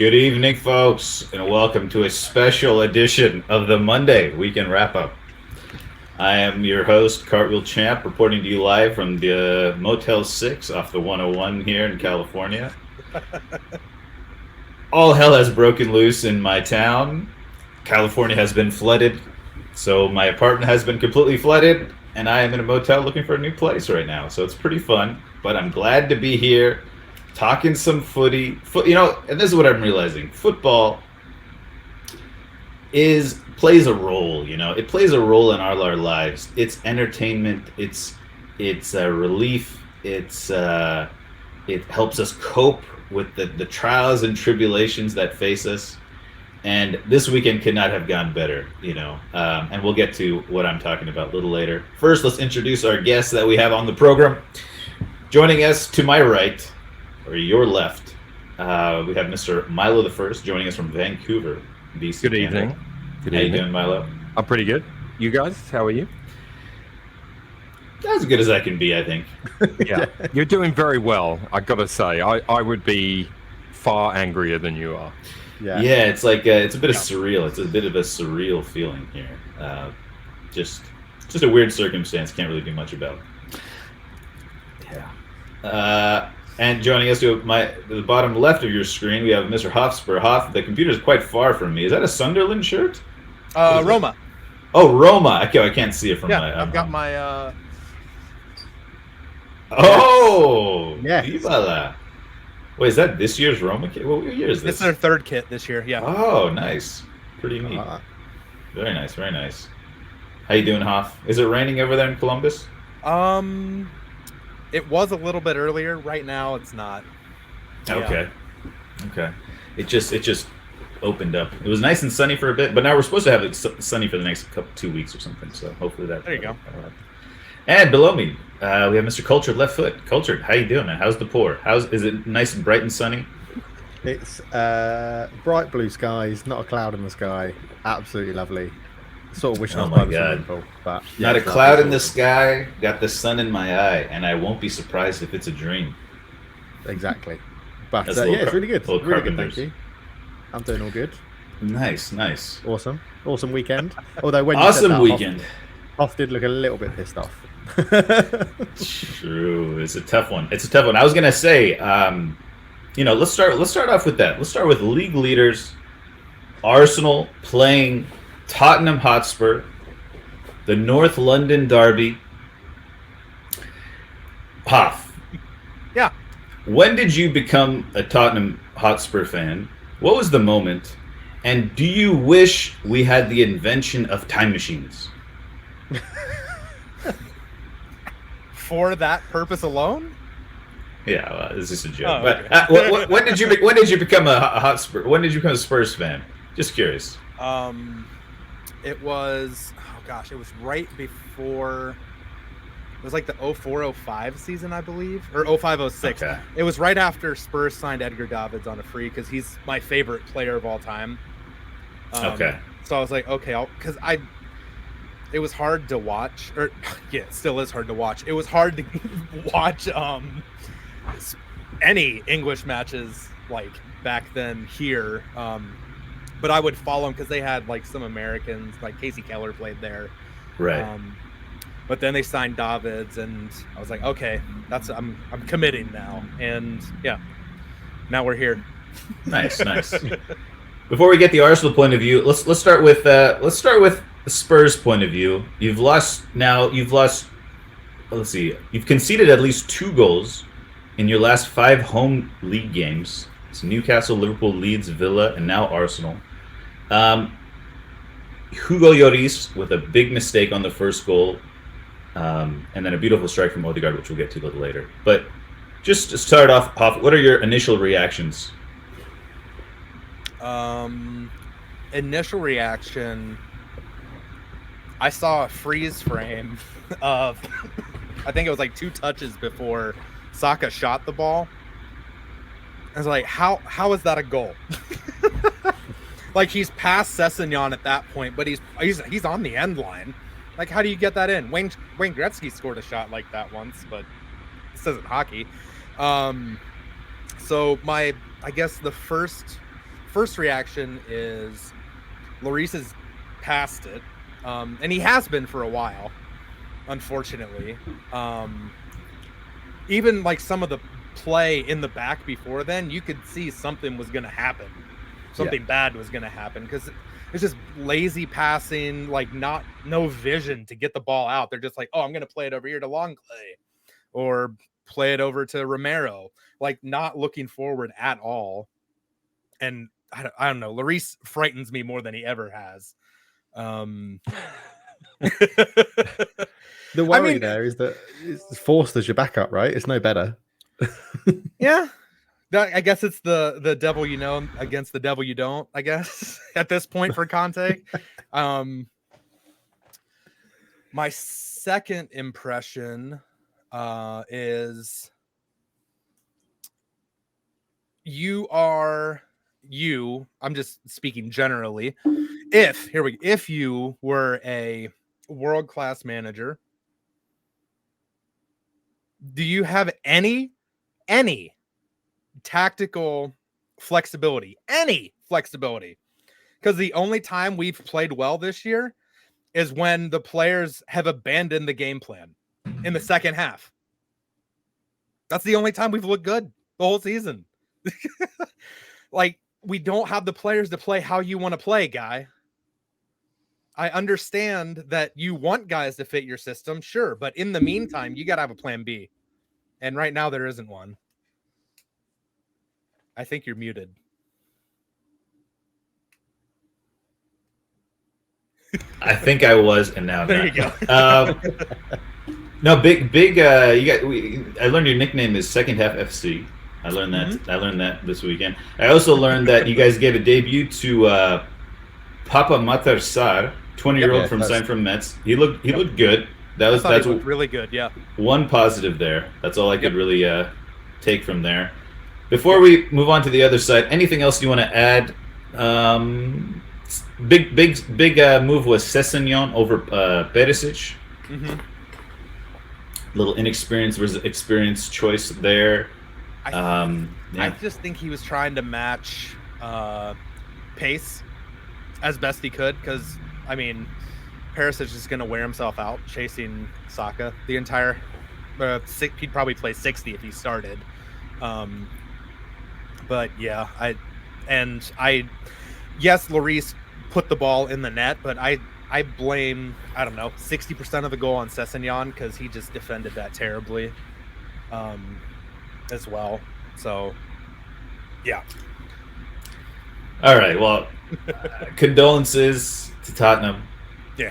Good evening, folks, and welcome to a special edition of the Monday Weekend Wrap-Up. I am your host, CulturedLeftFoot, reporting to you live from the Motel 6 off the 101 here in California. All hell has broken loose in my town. California has been flooded, so my apartment has been completely flooded, and I am in a motel looking for a new place right now. So it's pretty fun, but I'm glad to be here talking some footy. And this is what I'm realizing. Football plays a role, It plays a role in our lives. It's entertainment. It's a relief. It helps us cope with the trials and tribulations that face us. And this weekend could not have gone better, And we'll get to what I'm talking about a little later. First, let's introduce our guests that we have on the program. Joining us to my right, or your left, we have Mr. Milothe1st joining us from Vancouver, BC. Good evening. How you doing, Milo? I'm pretty good. You guys, how are you? As good as I can be, I think. Yeah, you're doing very well. I gotta say, I would be far angrier than you are. Yeah, it's like it's a bit of surreal. It's a bit of a surreal feeling here. Just a weird circumstance. Can't really do much about. Yeah. And joining us to the bottom left of your screen, we have Mr. HoffSpur. Hoff, the computer is quite far from me. Is that a Sunderland shirt? Roma. Oh, Roma. Okay, I can't see it from my. I've got my. Oh, yes. Viva. Wait, is that this year's Roma kit? What year is this? This is their third kit this year. Yeah. Oh, nice. Pretty neat. Very nice. Very nice. How you doing, Hoff? Is it raining over there in Columbus? It was a little bit earlier. Right now, it's not. Okay. It just opened up. It was nice and sunny for a bit, but now we're supposed to have it sunny for the next 2 weeks or something. So hopefully that. There you go. And below me, we have Mr. CulturedLeftFoot. Cultured, how you doing, man? How's the pour? Is it nice and bright and sunny? It's bright blue skies, not a cloud in the sky. Absolutely lovely. Sort of wishing I was by the swimming pool, but not a cloud in the sky. Got the sun in my eye, and I won't be surprised if it's a dream. Exactly. But it's really good. Really good, thank you. I'm doing all good. Nice. Awesome weekend. Although when you said that, weekend, Hoff did look a little bit pissed off. True, it's a tough one. I was gonna say, let's start off with that. Let's start with league leaders. Arsenal playing Tottenham Hotspur, the North London derby. Hoff. Yeah. When did you become a Tottenham Hotspur fan? What was the moment? And do you wish we had the invention of time machines? For that purpose alone? Yeah, well, it's just a joke. Oh, but okay. when did you become a Hotspur? When did you become a Spurs fan? Just curious. It was it was right before. It was like the 04-05 season, I believe, or 05-06. Okay. It was right after Spurs signed Edgar Davids on a free because he's my favorite player of all time. Okay. So I was like, okay, it was hard to watch, or yeah, it still is hard to watch. It was hard to watch any English matches like back then here. But I would follow them because they had like some Americans, like Casey Keller played there. Right. But then they signed Davids, and I was like, okay, I'm committing now, and yeah, now we're here. Nice. Before we get the Arsenal point of view, let's start with the Spurs point of view. You've lost. Let's see. You've conceded at least 2 goals in your last 5 home league games. It's Newcastle, Liverpool, Leeds, Villa, and now Arsenal. Hugo Lloris with a big mistake on the first goal, and then a beautiful strike from Odegaard, which we'll get to a little later. But just to start off, what are your initial reactions? Initial reaction, I saw a freeze frame of, I think it was like 2 touches before Saka shot the ball. I was like, how is that a goal? Like, he's past Sessegnon at that point, but he's on the end line. Like, how do you get that in? Wayne Gretzky scored a shot like that once, but this isn't hockey. So I guess the first first reaction is Lloris is past it, and he has been for a while, unfortunately. Even like some of the play in the back before then, you could see something was going to happen. Something bad was going to happen because it's just lazy passing, like no vision to get the ball out. They're just like, oh, I'm going to play it over here to Long Clay or play it over to Romero, like not looking forward at all. And I don't know. Lloris frightens me more than he ever has. The worry there is that it's forced as your backup, right? It's no better. Yeah. I guess it's the devil you know against the devil you don't, I guess, at this point for Conte. My second impression is I'm just speaking generally. If you were a world-class manager, do you have any tactical flexibility? Any flexibility? Because the only time we've played well this year is when the players have abandoned the game plan in the second half. That's the only time we've looked good the whole season. Like, we don't have the players to play how you want to play, guy. I understand that you want guys to fit your system, sure, but in the meantime, you got to have a plan B. And right now, there isn't one. I think you're muted. I think I was, and now There not. you go. No, big. I learned your nickname is Second Half FC. I learned that. I learned that this weekend. I also learned that you guys gave a debut to Papa Matar Sar, 20-year-old from signed from Metz. He looked good. That's really good. Yeah. One positive there. That's all I could really take from there. Before we move on to the other side, anything else you want to add? Big move was Sessegnon over Perisic. Little inexperienced versus experienced choice there. I just think he was trying to match pace as best he could because, I mean, Perisic is going to wear himself out chasing Saka the entire he'd probably play 60 if he started. But yeah, yes, Lloris put the ball in the net, but I blame, 60% of the goal on Sessegnon because he just defended that terribly as well. So, yeah. All right. Well, condolences to Tottenham. Yeah.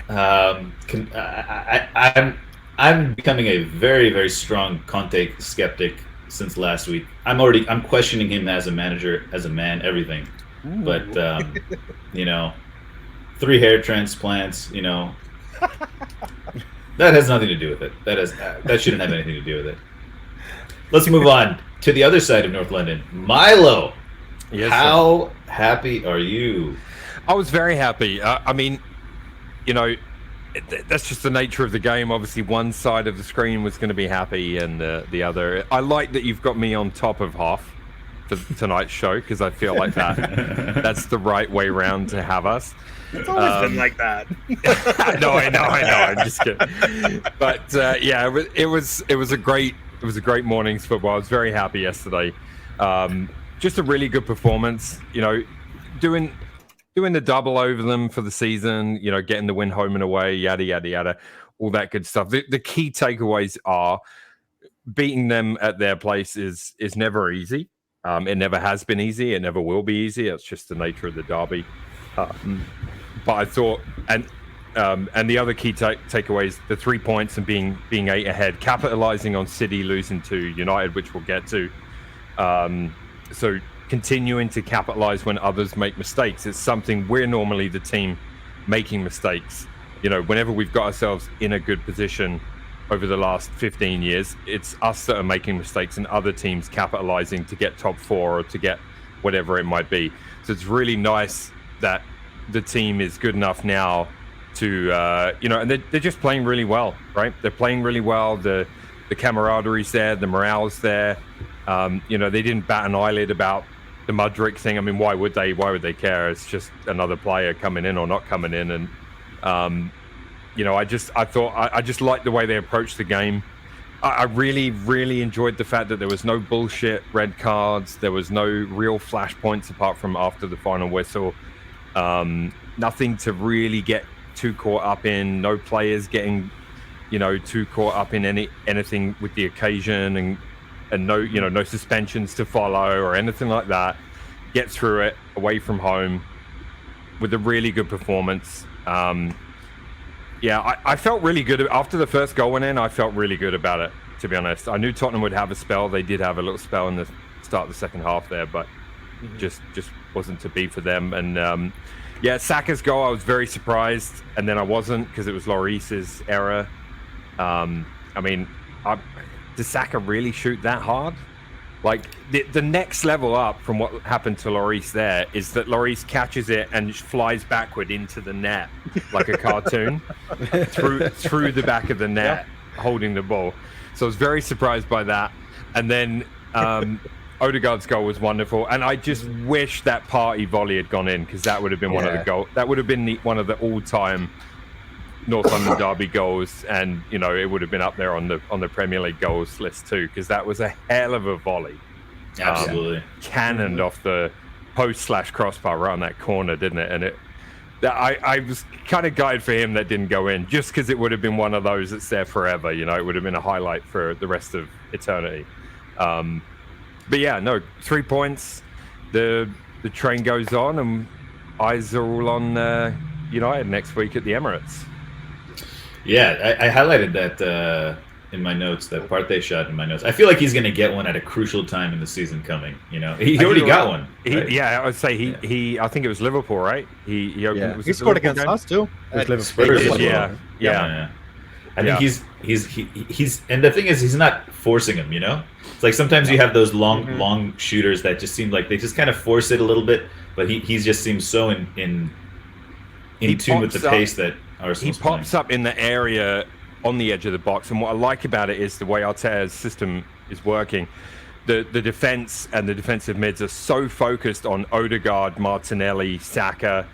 I'm becoming a very, very strong Conte skeptic since last week. I'm questioning him as a manager, as a man, everything. Ooh. But 3 hair transplants, that has nothing to do with it. That shouldn't have anything to do with it. Let's move on to the other side of North London. Milo, yes, how happy are you? I was very happy. That's just the nature of the game. Obviously, one side of the screen was going to be happy and the other. I like that you've got me on top of Hoff for tonight's show because I feel like that's the right way round to have us. It's always been like that. I know. I'm just kidding. But it was a great morning's football. I was very happy yesterday. Just a really good performance. Doing the double over them for the season. Getting the win home and away. Yada yada yada. All that good stuff. The key takeaways are beating them at their place is never easy. It never has been easy. It never will be easy. It's just the nature of the derby. But I thought, and the other key takeaways, the 3 points and being 8 ahead, capitalizing on City losing to United, which we'll get to. So continuing to capitalize when others make mistakes. It's something we're normally the team making mistakes. Whenever we've got ourselves in a good position over the last 15 years, it's us that are making mistakes and other teams capitalizing to get top 4 or to get whatever it might be. So it's really nice that the team is good enough now to, and they're just playing really well, right? They're playing really well. The camaradade's there, the morale's there. They didn't bat an eyelid about Mudryk thing. I mean, why would they? Why would they care? It's just another player coming in or not coming in, and I just liked the way they approached the game. I really, really enjoyed the fact that there was no bullshit red cards. There was no real flashpoints apart from after the final whistle. Nothing to really get too caught up in. No players getting, too caught up in anything with the occasion, and no suspensions to follow or anything like that. Get through it away from home with a really good performance. I felt really good after the first goal went in. I felt really good about it, to be honest. I knew Tottenham would have a spell. They did have a little spell in the start of the second half there, but just wasn't to be for them. And Saka's goal, I was very surprised, and then I wasn't because it was Lloris's error. Does Saka really shoot that hard? Like the next level up from what happened to Lloris there is that Lloris catches it and flies backward into the net like a cartoon through the back of the net, holding the ball. So I was very surprised by that. And then Odegaard's goal was wonderful, and I just wish that party volley had gone in, because that would have been one of the goals. That would have been one of the all-time North London derby goals, and it would have been up there on the Premier League goals list too, because that was a hell of a volley. Absolutely, cannoned off the post/crossbar right on that corner, didn't it? And I was kind of gutted for him that didn't go in, just because it would have been one of those that's there forever. It would have been a highlight for the rest of eternity. But 3 points. The train goes on, and eyes are all on United next week at the Emirates. Yeah, I highlighted that in my notes, that Partey shot in my notes. I feel like he's going to get one at a crucial time in the season coming. He already got one. Right? I would say he. I think it was Liverpool, right? He opened. He scored against us too. It was Liverpool. Yeah. I think he's and the thing is, he's not forcing him. It's like sometimes you have those long shooters that just seem like they just kind of force it a little bit, but he just seems so in tune with the pace that Arsenal's he pops up in the area on the edge of the box, and what I like about it is the way Arteta's system is working. The defense and the defensive mids are so focused on Odegaard, Martinelli, Saka,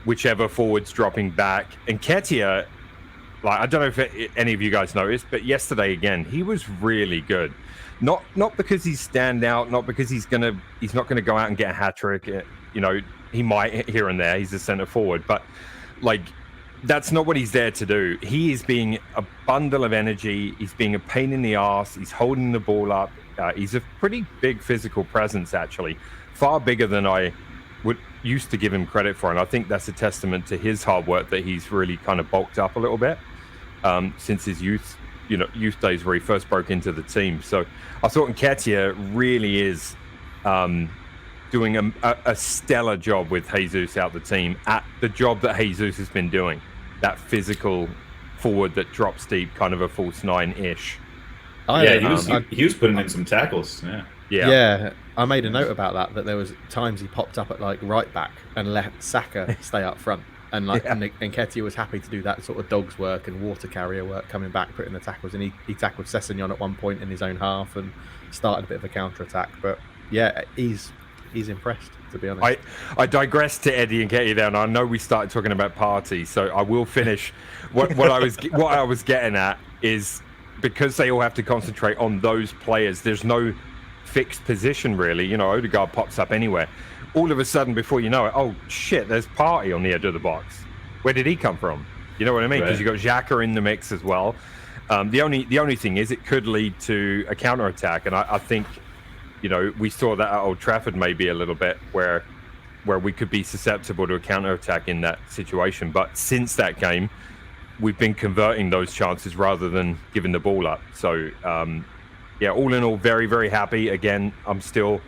whichever forwards dropping back, and Nketiah. Like, I don't know if any of you guys noticed, but yesterday again he was really good. Not because he's stand out, not because he's not gonna go out and get a hat trick. He might here and there. He's a centre forward, but that's not what he's there to do. He is being a bundle of energy. He's being a pain in the arse. He's holding the ball up. He's a pretty big physical presence, actually, far bigger than I would used to give him credit for. And I think that's a testament to his hard work that he's really kind of bulked up a little bit since his youth days where he first broke into the team. So I thought Nketiah really is doing a stellar job with Jesus out the team at the job that Jesus has been doing. That physical forward that drops deep, kind of a false nine-ish. He was putting in some tackles. Yeah. I made a note about that there was times he popped up at right back and let Saka stay up front, and Nketiah was happy to do that sort of dog's work and water carrier work, coming back, putting the tackles, and he tackled Sessegnon at one point in his own half and started a bit of a counter attack. But he's impressed, to be honest. I digress to Eddie Nketiah there, and I know we started talking about party, so I will finish. What I was getting at is, because they all have to concentrate on those players, there's no fixed position really. Odegaard pops up anywhere. All of a sudden, before you know it, oh shit, there's Partey on the edge of the box. Where did he come from? You know what I mean? Because you got Xhaka in the mix as well. The only thing is, it could lead to a counter attack, and I think we saw that at Old Trafford maybe a little bit, where we could be susceptible to a counter attack in that situation. But since that game, we've been converting those chances rather than giving the ball up. So all in all, very, very happy. Again, I'm still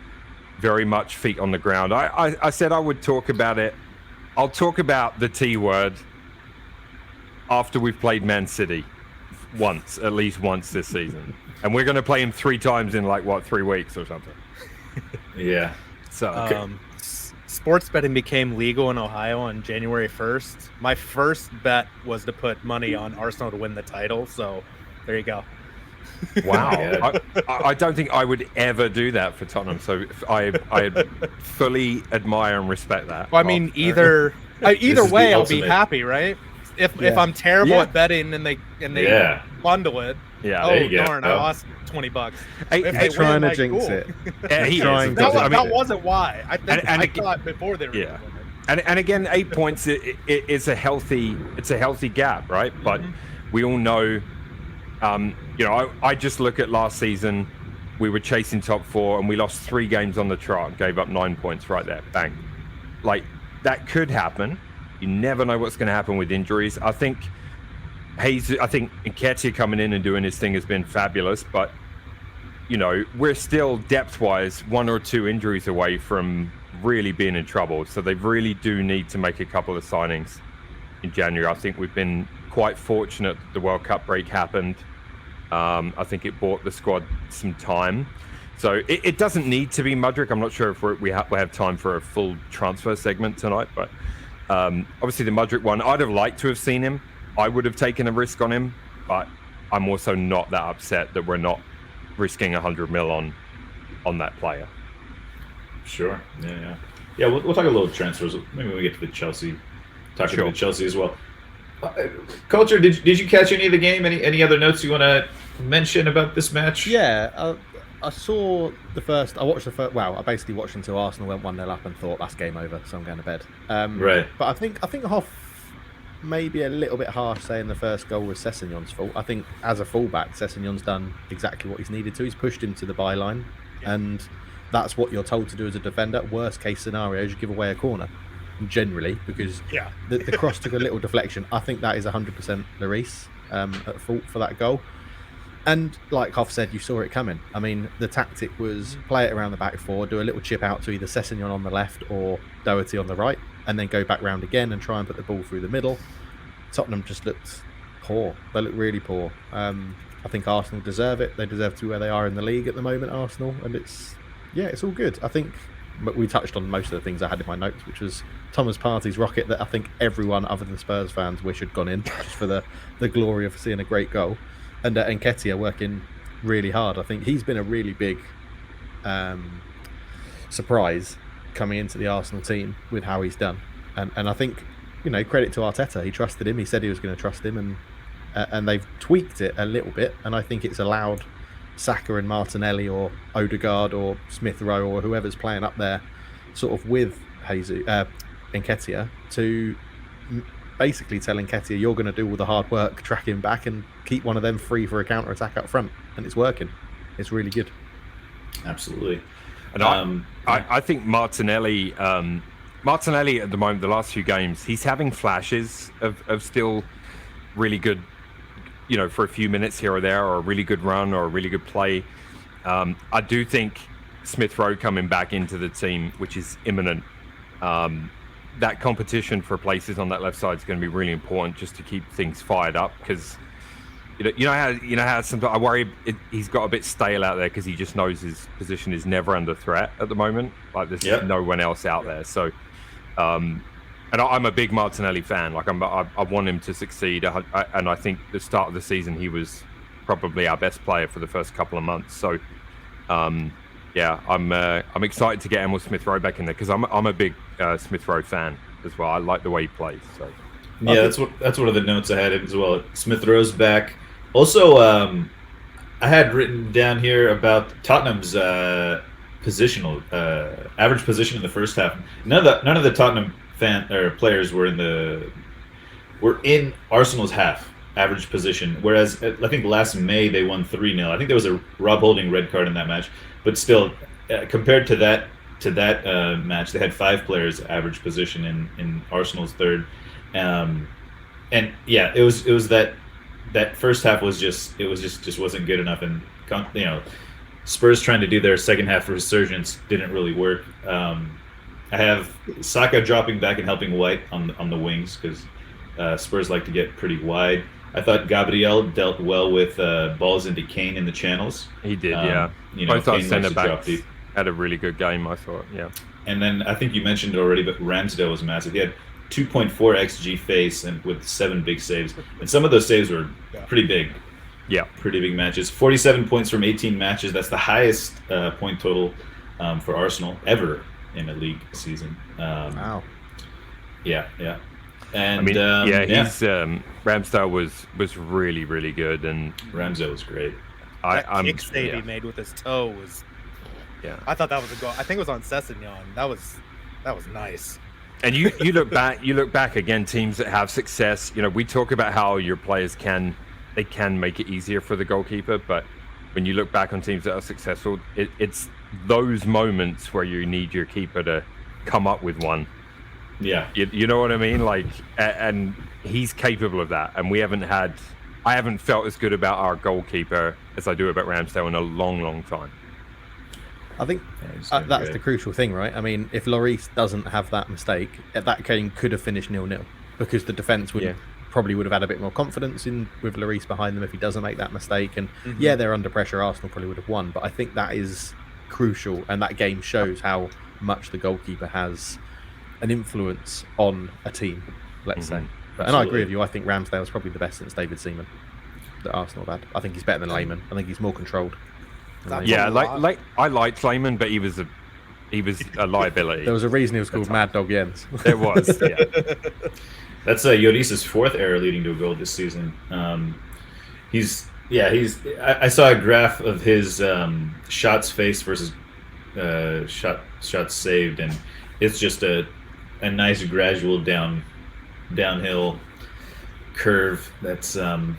very much feet on the ground. I said I would talk about it. I'll talk about the T word after we've played Man City at least once this season. And we're going to play him 3 times in 3 weeks or something. Yeah. So sports betting became legal in Ohio on January 1st. My first bet was to put money on Arsenal to win the title. So there you go. Wow. Oh I don't think I would ever do that for Tottenham. So I fully admire and respect that. Well, I mean, either is way, the I'll be ultimate. happy, right? If Yeah. I'm terrible Yeah. at betting and they Yeah. bundle it, Yeah. There oh you go. darn, I lost $20. Hey, If hey, they Trying win, to like, jinx cool. it. he is, trying of to course. That, I mean, that wasn't why. I think And I again- thought before they were Yeah. gonna win. and again, 8 points. It's a healthy gap, right? But we all know, I just look at last season. We were chasing top 4 and we lost 3 games on the trot. Gave up 9 points right there. Bang. Like that could happen. You never know what's going to happen with injuries. I think Nketiah coming in and doing his thing has been fabulous, but we're still depth-wise 1 or 2 injuries away from really being in trouble. So they really do need to make a couple of signings in January. I think we've been quite fortunate that the World Cup break happened. I think it bought the squad some time. So it doesn't need to be Mudryk. I'm not sure if we have time for a full transfer segment tonight, but obviously the Mudryk one, I'd have liked to have seen him. I would have taken a risk on him, but I'm also not that upset that we're not risking 100 mil on that player. Sure. Yeah. We'll talk a little transfers. Maybe when we get to the Chelsea. Talk Sure. about Chelsea as well. Culture, did you catch any of the game? Any other notes you want to mention about this match? Yeah, I saw the first. I watched the first. Well, I basically watched until Arsenal went 1-0 up and thought that's game over, so I'm going to bed. Right. But I think Hoff may be a little bit harsh saying the first goal was Sessegnon's fault. I think as a fullback, Sessegnon's done exactly what he's needed to. He's pushed him to the byline, and that's what you're told to do as a defender. Worst case scenario is you give away a corner, generally, because the cross took a little deflection. I think that is 100% Lloris at fault for that goal. And like Hoff said, you saw it coming. I mean, the tactic was play it around the back 4, do a little chip out to either Sessegnon on the left or Doherty on the right, and then go back round again and try and put the ball through the middle. Tottenham just looked poor. They looked really poor. I think Arsenal deserve it. They deserve to be where they are in the league at the moment, Arsenal. And it's all good. I think we touched on most of the things I had in my notes, which was Thomas Partey's rocket that I think everyone other than Spurs fans wish had gone in, just for the glory of seeing a great goal. And Nketiah working really hard. I think he's been a really big surprise coming into the Arsenal team with how he's done. And I think, credit to Arteta. He trusted him. He said he was going to trust him, and they've tweaked it a little bit. And I think it's allowed Saka and Martinelli or Odegaard or Smith Rowe or whoever's playing up there sort of with Nketiah to basically tell Nketiah, you're going to do all the hard work, track him back and keep one of them free for a counter-attack up front. And it's working. It's really good. Absolutely. And I think Martinelli at the moment, the last few games, he's having flashes of still really good, for a few minutes here or there, or a really good run or a really good play. I do think Smith Rowe coming back into the team, which is imminent, that competition for places on that left side is going to be really important just to keep things fired up, because you know how sometimes I worry he's got a bit stale out there because he just knows his position is never under threat at the moment. Like there's no one else out there. So, and I'm a big Martinelli fan. Like I want him to succeed. And I think the start of the season he was probably our best player for the first couple of months. So, I'm excited to get Emil Smith Rowe back in there because I'm a big Smith Rowe fan as well. I like the way he plays. So. Yeah, that's one of the notes I had as well. Smith Rowe's back. Also, I had written down here about Tottenham's positional average position in the first half. None of the Tottenham players were in Arsenal's half average position. Whereas I think last May they won 3-0. I think there was a Rob Holding red card in that match, but still, compared to that match, they had 5 players average position in Arsenal's third. And yeah, it was that first half was just wasn't good enough, and Spurs trying to do their second half resurgence didn't really work. I have Saka dropping back and helping White on the wings because Spurs like to get pretty wide. I thought Gabriel dealt well with balls into Kane in the channels. He did, yeah. Both our centre backs had a really good game, I thought. Yeah. And then I think you mentioned it already, but Ramsdale was massive. He had 2.4 xG face and with 7 big saves, and some of those saves were pretty big. Yeah. Pretty big matches. 47 points from 18 matches. That's the highest point total for Arsenal ever in a league season. Wow. Yeah. And I mean, he's Ramsdale was really, really good, and Ramsdale was great. That kick save he made with his toe was. Yeah. I thought that was a goal. I think it was on Sessegnon. That was nice. And you look back again, teams that have success. You know, we talk about how your players can make it easier for the goalkeeper, but when you look back on teams that are successful, it's those moments where you need your keeper to come up with one. Yeah. You know what I mean? Like, and he's capable of that. And I haven't felt as good about our goalkeeper as I do about Ramsdale in a long, long time. I think that's the crucial thing, right? I mean, if Lloris doesn't have that mistake, that game could have finished 0-0 because the defence probably would have had a bit more confidence with Lloris behind them if he doesn't make that mistake. And they're under pressure. Arsenal probably would have won, but I think that is crucial, and that game shows how much the goalkeeper has an influence on a team, let's say. And I agree with you. I think Ramsdale's probably the best since David Seaman that Arsenal have had. I think he's better than Lehmann. I think he's more controlled. Yeah, like I liked Lehmann, but he was a liability. There was a reason he was called Mad Dog Jens. There was. Yeah. That's Lloris's 4th error leading to a goal this season. I saw a graph of his shots faced versus shots saved, and it's just a nice gradual downhill curve. That's a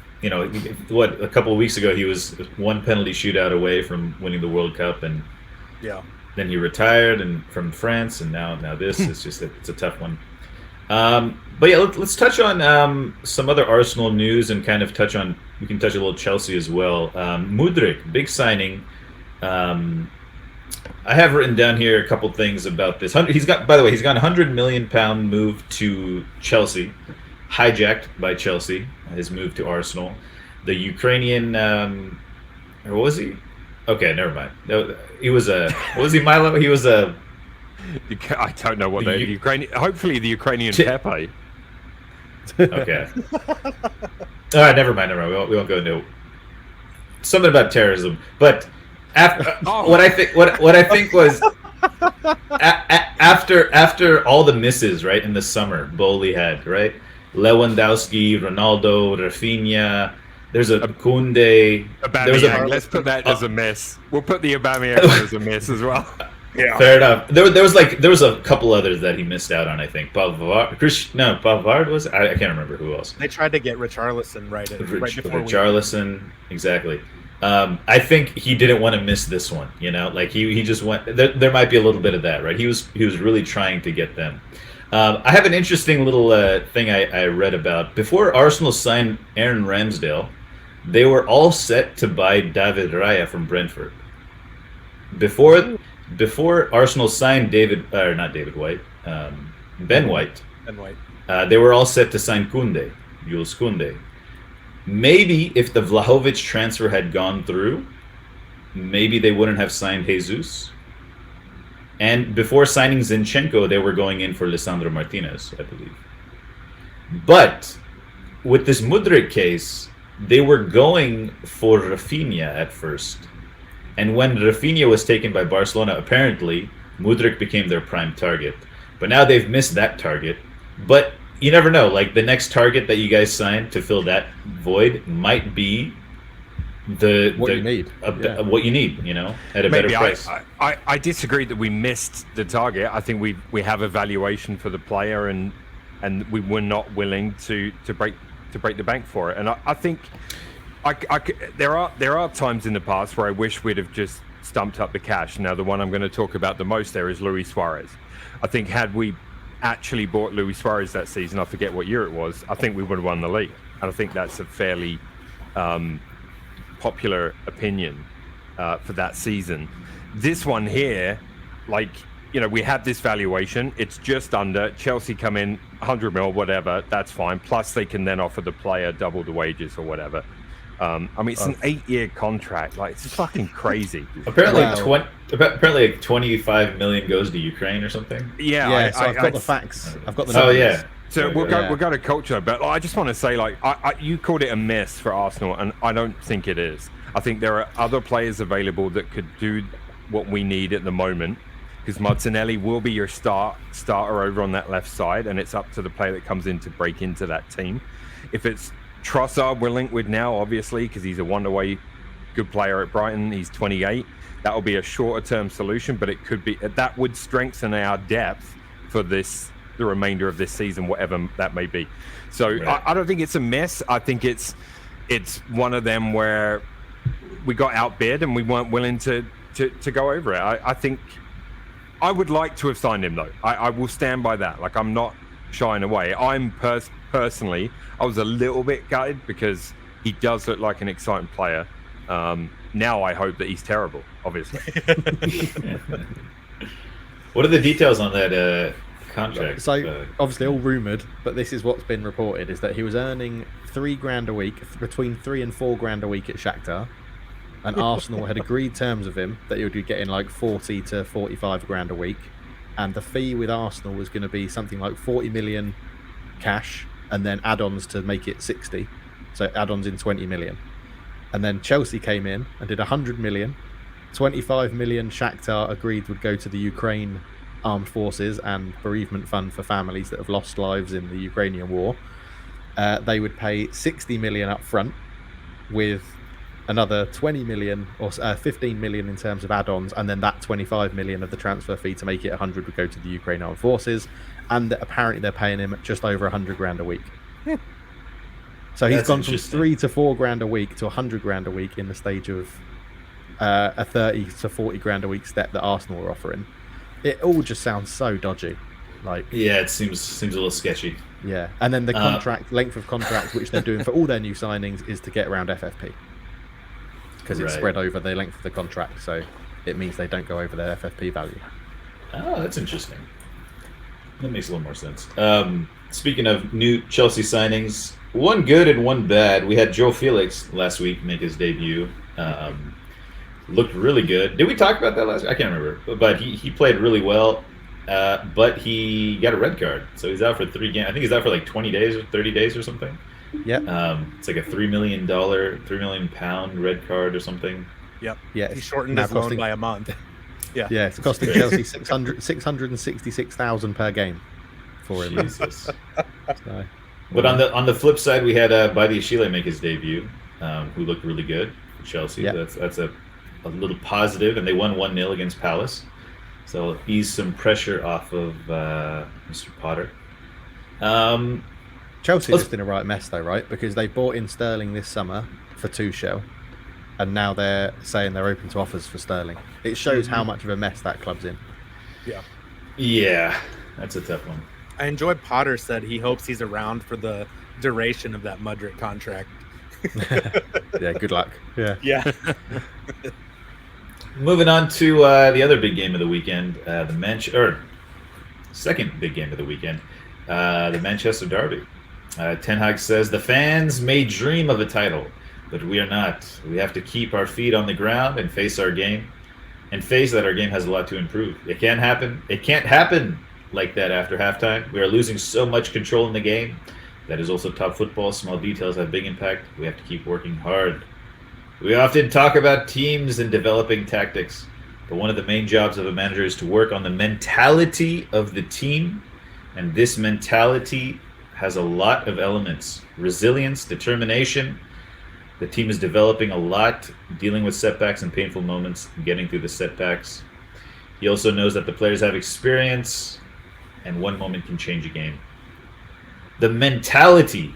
couple of weeks ago he was one penalty shootout away from winning the World Cup, and then he retired from France, and now this is just it's a tough one. But yeah, let's touch on some other Arsenal news and kind of we can touch a little Chelsea as well. Mudryk, big signing. I have written down here a couple things about this. He's got £100 million move to Chelsea, hijacked by Chelsea. His move to Arsenal. The Ukrainian, or what was he? Okay, never mind. He was what was he, Milo? He was a. I don't know what the Ukrainian. Hopefully, the Ukrainian Pepe. Okay. All right, never mind. We won't go into something about terrorism, but. What I think was after all the misses, right, in the summer, Beohly had, right, Lewandowski, Ronaldo, Rafinha. There's a Koundé. Let's put that as a miss. We'll put the Aubameyang as a miss as well. Yeah, fair enough. There was a couple others that he missed out on. I think Pavard was. I can't remember who else. They tried to get Richarlison right before Richarlison, exactly. I think he didn't want to miss this one, like he just went. There might be a little bit of that, right? He was really trying to get them. I have an interesting little thing I read about. Before Arsenal signed Aaron Ramsdale, they were all set to buy David Raya from Brentford. Before Arsenal signed Ben White. They were all set to sign Jules Koundé. Maybe if the Vlahovic transfer had gone through, maybe they wouldn't have signed Jesus. And before signing Zinchenko, they were going in for Lisandro Martinez, I believe. But with this Mudryk case, they were going for Rafinha at first. And when Rafinha was taken by Barcelona, apparently, Mudryk became their prime target. But now they've missed that target. But you never know. Like, the next target that you guys signed to fill that void might be what you need, at a better price. I disagree that we missed the target. I think we have a valuation for the player, and we were not willing to break the bank for it. And I think there are times in the past where I wish we'd have just stumped up the cash. Now, the one I'm going to talk about the most there is Luis Suarez. I think had we actually bought Luis Suarez that season, I forget what year it was, I think we would have won the league. And I think that's a fairly popular opinion for that season. This one here, we had this valuation. It's just under. Chelsea come in 100 mil, whatever. That's fine. Plus, they can then offer the player double the wages or whatever. It's an 8-year contract. It's fucking crazy. Apparently, 25 million goes to Ukraine or something. Yeah. I've got the facts. I've got the numbers. Oh yeah. So Yeah, we'll go go to culture, but I just want to say, like, you called it a miss for Arsenal, and I don't think it is. I think there are other players available that could do what we need at the moment, because Martinelli will be your starter over on that left side, and it's up to the player that comes in to break into that team. If it's Trossard we're linked with now, obviously, because he's a one-away good player at Brighton. He's 28. That will be a shorter-term solution, but it could be that would strengthen our depth for the remainder of this season, whatever that may be. So Right. I don't think it's a miss. I think it's one of them where we got outbid and we weren't willing to go over it. I think I would like to have signed him, though. I will stand by that. Like, I'm not shying away. I'm personally, I was a little bit gutted because he does look like an exciting player. Now I hope that he's terrible, obviously. What are the details on that contract? So obviously all rumoured, but this is what's been reported, is that he was earning $3,000 a week, between $3,000 and $4,000 a week at Shakhtar, and Arsenal had agreed terms of him that he would be getting like 40 to 45 grand a week, and the fee with Arsenal was going to be something like 40 million cash, and then add-ons to make it 60, so add-ons in 20 million. And then Chelsea came in and did 100 million. 25 million Shakhtar agreed would go to the Ukraine Armed Forces and bereavement fund for families that have lost lives in the Ukrainian war. They would pay 60 million up front, with another 20 million or 15 million in terms of add-ons, and then that 25 million of the transfer fee to make it 100 would go to the Ukraine Armed Forces. And apparently they're paying him just over 100 grand a week. So he's That's gone from interesting. 3 to 4 grand a week to 100 grand a week in the stage of a 30 to 40 grand a week step that Arsenal are offering. It all just sounds so dodgy. Like, Yeah, it seems a little sketchy. yeah. And then the contract, length of contract, which they're doing for all their new signings, is to get around FFP. Because it's Right. spread over the length of the contract, so it means they don't go over their FFP value. Oh, that's interesting. That makes a little more sense. Speaking of new Chelsea signings, one good and one bad. We had Joe Felix last week make his debut. Looked really good. Did we talk about that last week? I can't remember. But he played really well. But he got a red card. So he's out for 3 games. I think he's out for like 20 days or 30 days or something. Yeah. It's like a $3 million £3 million red card or something. Yep. Yeah. He shortened now his loan costing- by a month. Yeah. Yeah, it's costing Chelsea 666,000 per game for him. Jesus. So, But on the flip side, we had Beohly make his debut, who looked really good for Chelsea. Yeah. That's a little positive, and they won 1-0 against Palace, so it'll ease some pressure off of Mr. Potter. Chelsea are just in a right mess, though, right? Because they bought in Sterling this summer for Tuchel, and now they're saying they're open to offers for Sterling. It shows how much of a mess that club's in. Yeah, that's a tough one. I enjoyed Potter said he hopes he's around for the duration of that Mudryk contract. Yeah, good luck. Yeah. Yeah. Moving on to the other big game of the weekend, second big game of the weekend, the Manchester Derby. Ten Hag says the fans may dream of a title, but we are not. We have to keep our feet on the ground and face our game, and face that our game has a lot to improve. It can't happen. It can't happen like that after halftime. We are losing so much control in the game. That is also top football. Small details have big impact. We have to keep working hard. We often talk about teams and developing tactics, but one of the main jobs of a manager is to work on the mentality of the team, and this mentality has a lot of elements: resilience, determination. The team is developing a lot, dealing with setbacks and painful moments, and getting through the setbacks. He also knows that the players have experience, and one moment can change a game. The mentality,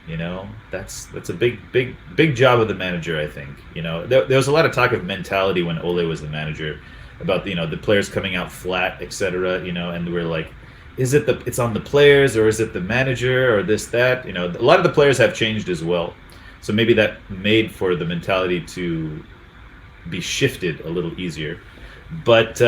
you know, that's a big job of the manager, I think. You know, there was a lot of talk of mentality when Ole was the manager, about, you know, the players coming out flat, etc. You know, and we're like, is it it's on the players, or is it the manager, or this, that? You know, a lot of the players have changed as well, so maybe that made for the mentality to be shifted a little easier. But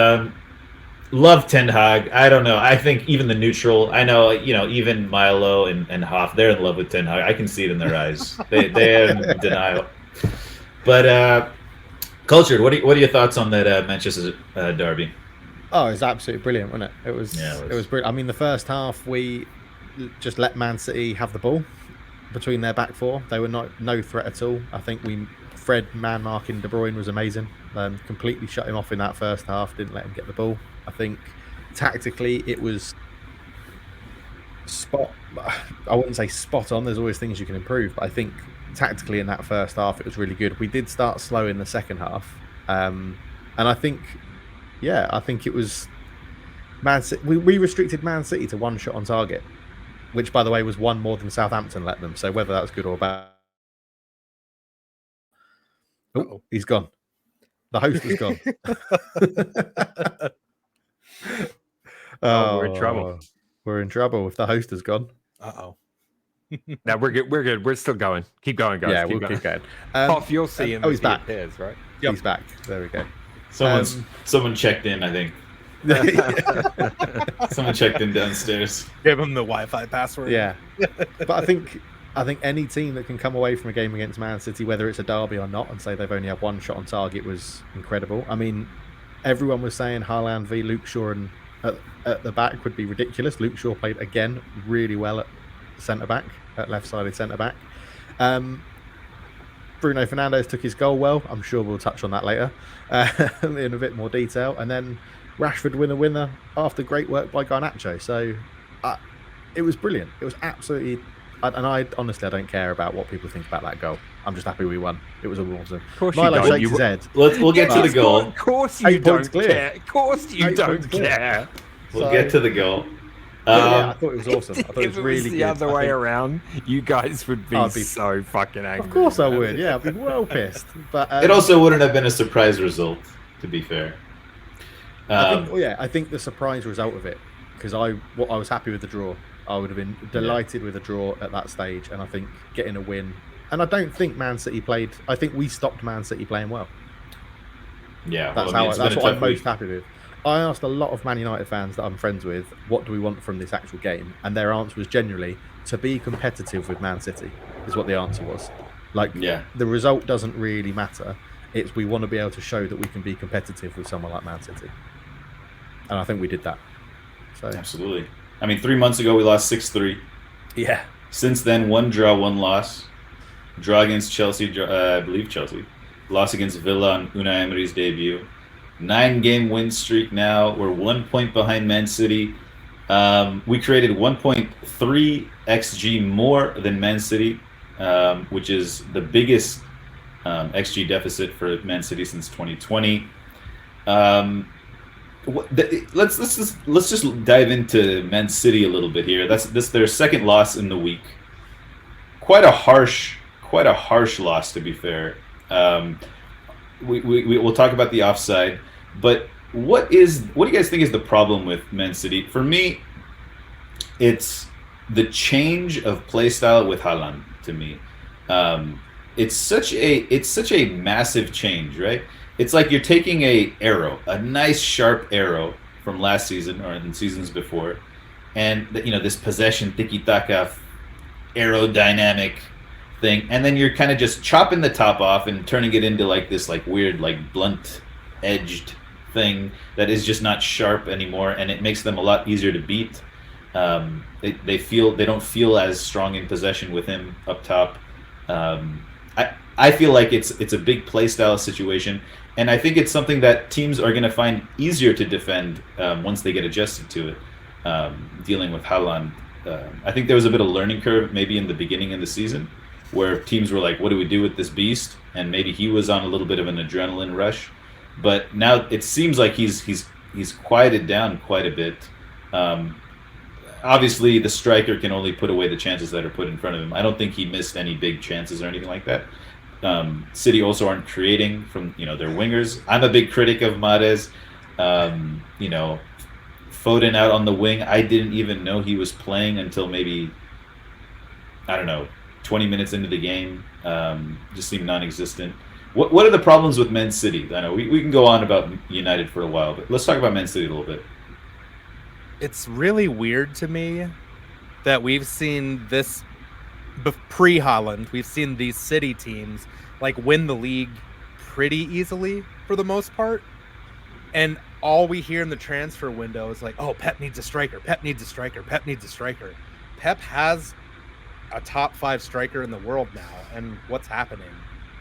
love Ten Hag. I don't know. I think even the neutral, I know, you know, even Milo and Hoff, they're in love with Ten Hag. I can see it in their eyes. They're in denial. But Cultured, what are your thoughts on that Manchester derby? Oh, it was absolutely brilliant, wasn't it? It was. Yeah, It was brilliant. I mean, the first half we just let Man City have the ball between their back four. They were no threat at all. I think Fred man marking De Bruyne was amazing. Completely shut him off in that first half. Didn't let him get the ball. I think tactically it was I wouldn't say spot on. There's always things you can improve, but I think tactically in that first half it was really good. We did start slow in the second half, and I think it was Man City. We restricted Man City to one shot on target, which by the way was one more than Southampton let them. So whether that was good or bad. Oh, he's gone. The host is gone. We're in trouble. We're in trouble if the host has gone. Uh-oh. No, we're good. We're good. We're still going. Keep going, guys. Yeah, we'll keep going. Hoff, you'll see him. Oh, he's back. Appears, right? Yep. He's back. There we go. Someone checked in, I think. Someone checked in downstairs. Give him the Wi-Fi password. Yeah. But I think any team that can come away from a game against Man City, whether it's a derby or not, and say they've only had one shot on target was incredible. I mean, everyone was saying Haaland v Luke Shaw and at the back would be ridiculous. Luke Shaw played again really well at centre back, at left-sided centre back. Bruno Fernandes took his goal well. I'm sure we'll touch on that later in a bit more detail. And then Rashford winner after great work by Garnacho. So it was brilliant. It was absolutely. And I honestly don't care about what people think about that goal. I'm just happy we won. It was awesome. Of course Milo you don't. shakes his head. We'll get to the goal. Of course you 8 points don't clear. care. Of course you 8 don't points clear. care. We'll get to the goal. Yeah, I thought it was awesome. I thought it If was really the good. other way around, you guys would be so fucking angry. Of course I would. Yeah, I'd be well pissed. But It also wouldn't have been a surprise result, to be fair. I think the surprise result of it, because I was happy with the draw. I would have been delighted with a draw at that stage, and I think getting a win. And I don't think Man City played. I think we stopped Man City playing well. Yeah, That's what I'm most happy with. I asked a lot of Man United fans that I'm friends with, what do we want from this actual game? And their answer was generally to be competitive with Man City, is what the answer was. The result doesn't really matter. It's we want to be able to show that we can be competitive with someone like Man City. And I think we did that. So absolutely. I mean, 3 months ago we lost 6-3. Yeah. Since then, 1 draw, 1 loss. Draw against Chelsea, I believe Chelsea. Loss against Villa on Unai Emery's debut. 9-game win streak now. We're 1 point behind Man City. We created 1.3 XG more than Man City, which is the biggest XG deficit for Man City since 2020. Let's just dive into Man City a little bit here. That's their second loss in the week. Quite a harsh loss, to be fair. We'll talk about the offside, but what do you guys think is the problem with Man City? For me, it's the change of play style with Haaland. To me, it's such a massive change, right? It's like you're taking a nice sharp arrow from last season or in seasons before, and this possession tiki-taka aerodynamic thing, and then you're kind of just chopping the top off and turning it into this weird blunt edged thing that is just not sharp anymore, and it makes them a lot easier to beat. They don't feel as strong in possession with him up top. I feel like it's a big play style situation, and I think it's something that teams are going to find easier to defend once they get adjusted to it. Dealing with Haaland, I think there was a bit of learning curve maybe in the beginning of the season, where teams were like, "What do we do with this beast?" And maybe he was on a little bit of an adrenaline rush, but now it seems like he's quieted down quite a bit. Obviously, the striker can only put away the chances that are put in front of him. I don't think he missed any big chances or anything like that. City also aren't creating from their wingers. I'm a big critic of Mahrez. Foden out on the wing. I didn't even know he was playing until maybe 20 minutes into the game. Just seemed non-existent. What are the problems with Man City? I know we can go on about United for a while, but let's talk about Man City a little bit. It's really weird to me that we've seen this pre-Haaland. We've seen these City teams win the league pretty easily for the most part, and all we hear in the transfer window is like, oh, Pep needs a striker. Pep needs a striker. Pep needs a striker. Pep has a top 5 striker in the world now, and what's happening?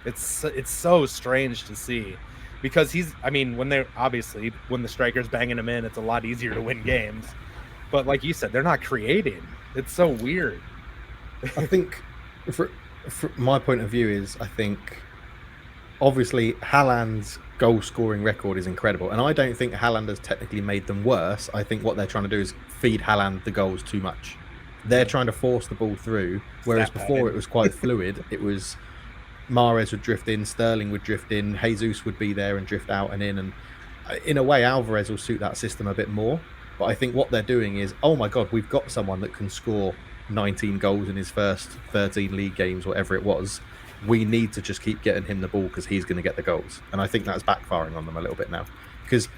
It's so strange to see, because when the striker's banging him in, it's a lot easier to win games. But like you said, they're not creating. It's so weird. I think, for my point of view, is I think obviously Haaland's goal scoring record is incredible, and I don't think Haaland has technically made them worse. I think what they're trying to do is feed Haaland the goals too much. They're trying to force the ball through, whereas before it was quite fluid. It was Mahrez would drift in, Sterling would drift in, Jesus would be there and drift out and in. And in a way, Alvarez will suit that system a bit more. But I think what they're doing is, oh my God, we've got someone that can score 19 goals in his first 13 league games, whatever it was. We need to just keep getting him the ball because he's going to get the goals. And I think that's backfiring on them a little bit now. Because,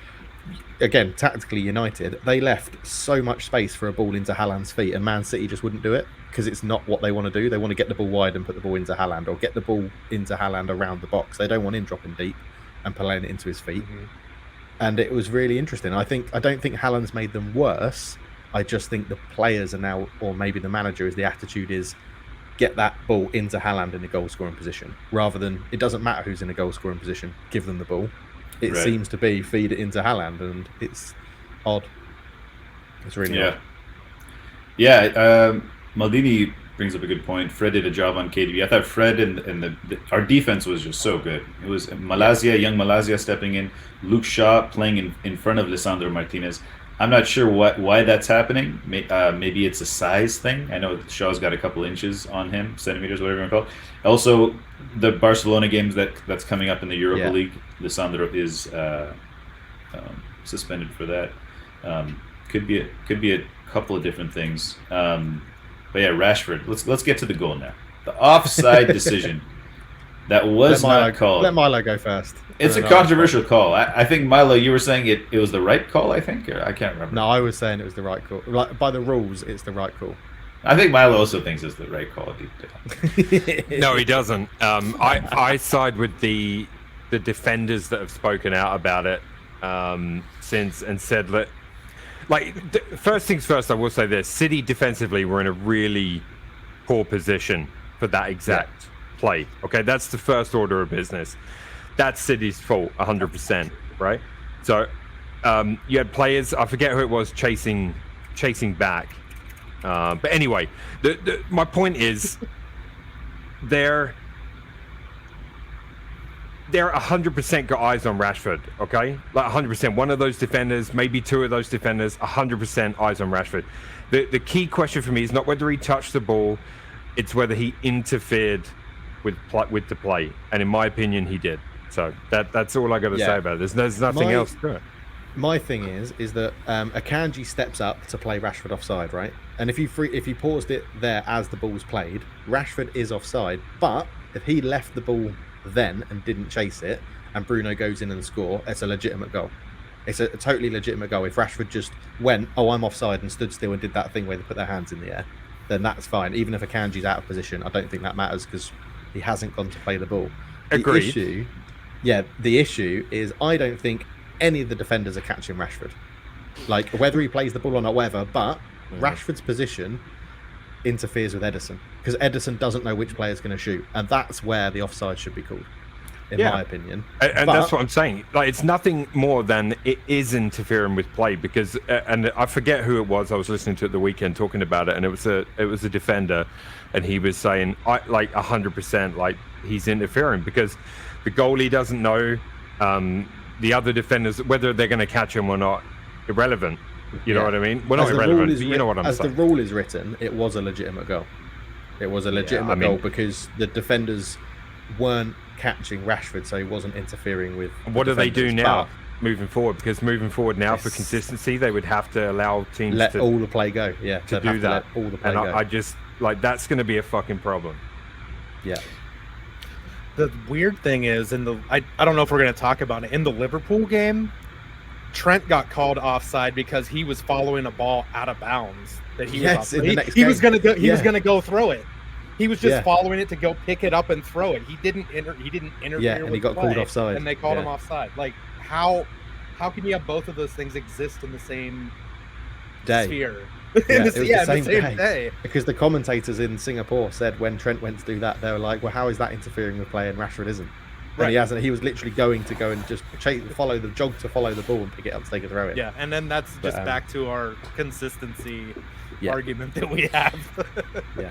again, tactically United, they left so much space for a ball into Haaland's feet, and Man City just wouldn't do it because it's not what they want to do. They want to get the ball wide and put the ball into Haaland, or get the ball into Haaland around the box. They don't want him dropping deep and playing it into his feet. Mm-hmm. And it was really interesting. I don't think Haaland's made them worse. I just think the players are now, or maybe the manager, is the attitude is get that ball into Haaland in a goal-scoring position, rather than, it doesn't matter who's in a goal-scoring position, give them the ball. It seems to be feed it into Haaland, and it's odd. It's really odd. Yeah, Maldini brings up a good point. Fred did a job on KDB. I thought Fred and our defense was just so good. It was young Malaysia stepping in, Luke Shaw playing in front of Lisandro Martinez. I'm not sure why that's happening. Maybe it's a size thing. I know Shaw's got a couple inches on him, centimeters, whatever you want to call it. Also, the Barcelona games that's coming up in the Europa League, Lisandro is suspended for that. Could be a couple of different things. But yeah, Rashford. Let's get to the goal now. The offside decision that was not called. Let Milo go first. It's a controversial call. I think, Milo, you were saying it was the right call, I think? Or I can't remember. No, I was saying it was the right call. Like, by the rules, it's the right call. I think Milo also thinks it's the right call deep down. No, he doesn't. I side with the defenders that have spoken out about it since, and said that, first things first, I will say this. City defensively were in a really poor position for that exact play. Okay, that's the first order of business. That's City's fault, 100%, right? So you had players, I forget who it was, chasing back. But anyway, my point is they're 100% got eyes on Rashford, okay? 100%. One of those defenders, maybe two of those defenders, 100% eyes on Rashford. The key question for me is not whether he touched the ball, it's whether he interfered with the play. And in my opinion, he did. So that's all I got to say about it. There's nothing else to it. My thing is that Akanji steps up to play Rashford offside, right? And if you paused it there as the ball was played, Rashford is offside. But if he left the ball then and didn't chase it, and Bruno goes in and score, it's a legitimate goal. It's a totally legitimate goal. If Rashford just went, I'm offside, and stood still and did that thing where they put their hands in the air, then that's fine. Even if Akanji's out of position, I don't think that matters because he hasn't gone to play the ball. Agreed. The issue is I don't think any of the defenders are catching Rashford. Like, whether he plays the ball or not, whatever, but Rashford's position interferes with Ederson because Ederson doesn't know which player's going to shoot, and that's where the offside should be called, in my opinion. And that's what I'm saying. It's nothing more than it is interfering with play because, and I forget who it was. I was listening to it the weekend talking about it, and it was a defender, and he was saying 100% he's interfering because the goalie doesn't know. The other defenders, whether they're going to catch him or not, irrelevant. You know what I mean? Well, not irrelevant, but you know what I'm saying. As the rule is written, it was a legitimate goal. It was a legitimate goal because the defenders weren't catching Rashford, so he wasn't interfering with. What do they do now, moving forward? Because moving forward now, for consistency, they would have to allow teams let all the play go. Yeah, to do that. Let all the play go. And I just that's going to be a fucking problem. Yeah. The weird thing is, I don't know if we're going to talk about it, in the Liverpool game, Trent got called offside because he was following a ball out of bounds that he was in the next he game. was going to go go throw it. He was just following it to go pick it up and throw it. He didn't interfere and he got called offside. And they called him offside. Like, how how can you have both of those things exist in the same Day. sphere? Yeah, in it was the same day. day. Because the commentators in Singapore said when Trent went to do that, they were like, well, how is that interfering with play and Rashford isn't? And Right. he hasn't. He was literally going to go and just follow the ball and pick it up so they could throw it. Yeah, and then that's just But, back to our consistency Yeah. argument that we have. Yeah.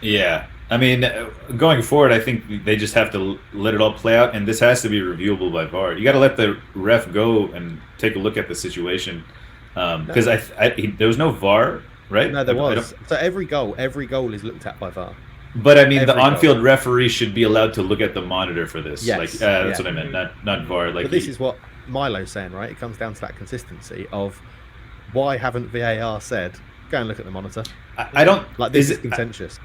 Yeah, I mean, going forward, I think they just have to let it all play out, and this has to be reviewable by VAR. You got to let the ref go and take a look at the situation, because there was no VAR, right? No, there was. So every goal is looked at by VAR. But I mean, the Every goal. on-field referee should be allowed to look at the monitor for this. Yes, Like that's yeah. what I meant, not VAR. Like But this is what Milo's saying, right? It comes down to that consistency of why haven't VAR said, go and look at the monitor? I don't Like, this is contentious.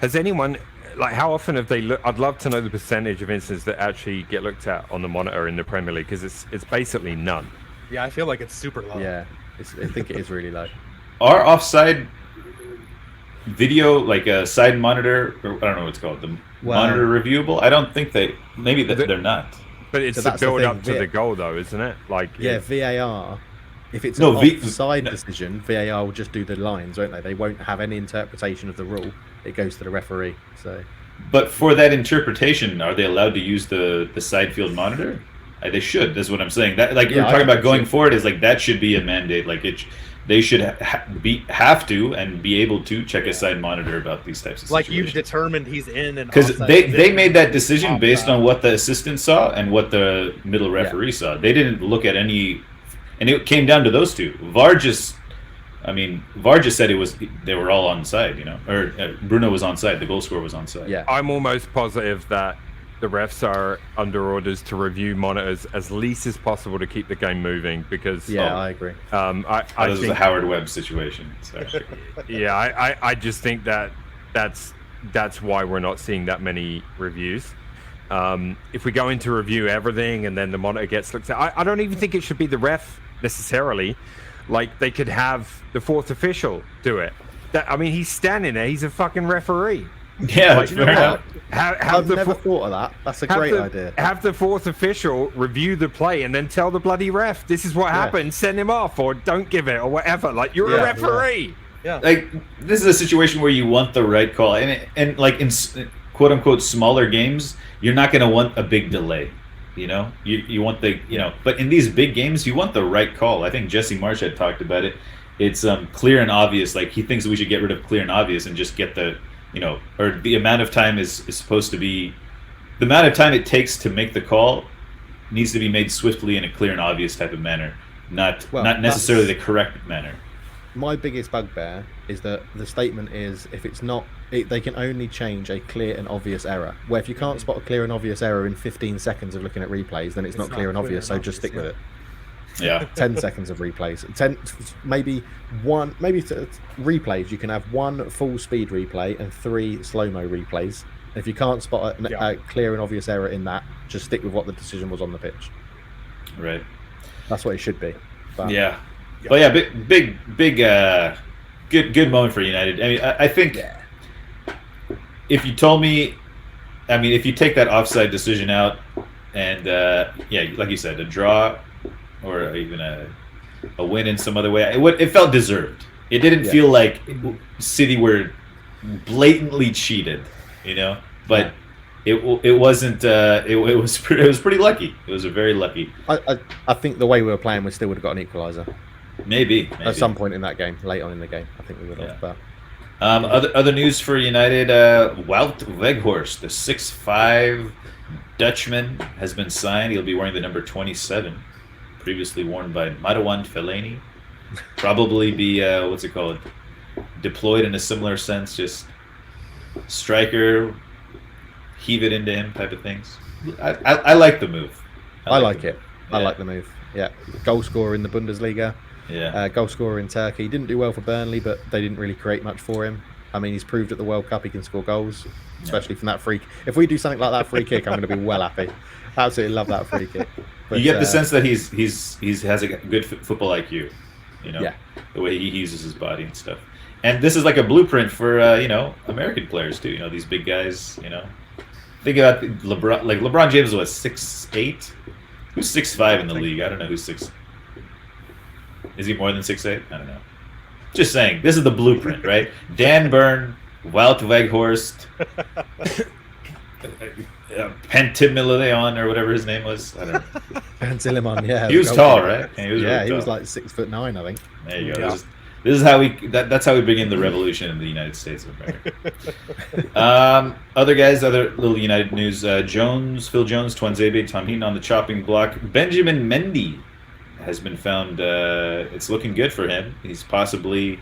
Has anyone, like, how often have they looked? I'd love to know the percentage of instances that actually get looked at on the monitor in the Premier League, because it's basically none. Yeah, I feel like it's super low. Yeah, I think it is really low. Our offside video, like a side monitor, or I don't know what it's called, the monitor reviewable. I don't think they're not. But it's So the that's the build thing, up to the goal, though, isn't it? Like, Yeah, VAR. If it's No, an offside decision, VAR will just do the lines, won't they? They won't have any interpretation of the rule. It goes to the referee. So But for that interpretation, are they allowed to use the side field monitor? They should. That's what I'm saying. That, like, Yeah, you're I talking think about going so. forward, is like that should be a mandate. Like they should have to and be able to check a side monitor about these types of Like situations. you've determined he's in an Because offside they position. made that decision based Offside. on what the assistant saw and what the middle referee saw. They didn't look at any, and it came down to those two. VAR just said they were all onside, or Bruno was onside. The goal scorer was onside. yeah, I'm almost positive that the refs are under orders to review monitors as least as possible to keep the game moving, because I agree. I This was a think Howard Webb situation. So. I just think that's why we're not seeing that many reviews. If we go into review everything and then the monitor gets looked at, I don't even think it should be the ref necessarily. Like, they could have the fourth official do it. He's standing there. He's a fucking referee. Yeah, Like, fair enough. I've never thought of that. That's a great idea. Have the fourth official review the play and then tell the bloody ref, this is what happened, send him off, or don't give it, or whatever. Like, you're a referee. Yeah. Like, this is a situation where you want the right call, and like in quote unquote smaller games, you're not going to want a big delay. You want but in these big games, you want the right call. I think Jesse Marsh had talked about it. It's clear and obvious. Like, he thinks we should get rid of clear and obvious and just get the or the amount of time is supposed to be, the amount of time it takes to make the call needs to be made swiftly in a clear and obvious type of manner, not necessarily the correct manner. My biggest bugbear is that the statement is, if it's not, they can only change a clear and obvious error. Where if you can't spot a clear and obvious error in 15 seconds of looking at replays, then it's not clear and obvious. So just stick with it. Yeah. 10 seconds of replays. Replays. You can have one full speed replay and 3 slow-mo replays. And if you can't spot a clear and obvious error in that, just stick with what the decision was on the pitch. Right. That's what it should be. But, Yeah. But yeah, big, good moment for United. I mean, I think if you told me, if you take that offside decision out, and like you said, a draw or even a win in some other way, it felt deserved. It didn't feel like City were blatantly cheated, But it wasn't. It was pretty lucky. It was a very lucky. I think the way we were playing, we still would have got an equaliser. Maybe At some point in that game, late on in the game, I think we would have. Yeah. But Other news for United: Wout Weghorst, the 6'5" Dutchman, has been signed. He'll be wearing the number 27, previously worn by Marouane Fellaini. Probably be deployed in a similar sense, just striker, heave it into him type of things. I like the move. I like it. I Yeah. like the move. Yeah, goal scorer in the Bundesliga. Yeah. Goal scorer in Turkey. He didn't do well for Burnley, but they didn't really create much for him. He's proved at the World Cup he can score goals, especially from that free. If we do something like that free kick, I'm going to be well happy. Absolutely love that free kick. But, You get the sense that he has a good football IQ, Yeah. the way he uses his body and stuff. And this is like a blueprint for American players too. These big guys. Think about LeBron. Like LeBron James was 6'8", Who's 6'5" in the league? I don't know who's 6. Is he more than 6'8"? I don't know. Just saying. This is the blueprint, right? Dan Byrne, Wout Weghorst, Pentimillion or whatever his name was. I don't know. Pantilimon, yeah. He was tall, right? Yeah, he was, really he was tall. like 6'9", I think. There you go. Yeah. This is how that's how we begin the revolution in the United States of America. Other guys, other little United news. Phil Jones, Tuanzebe, Tamhin on the chopping block. Benjamin Mendy has been found. It's looking good for him. He's possibly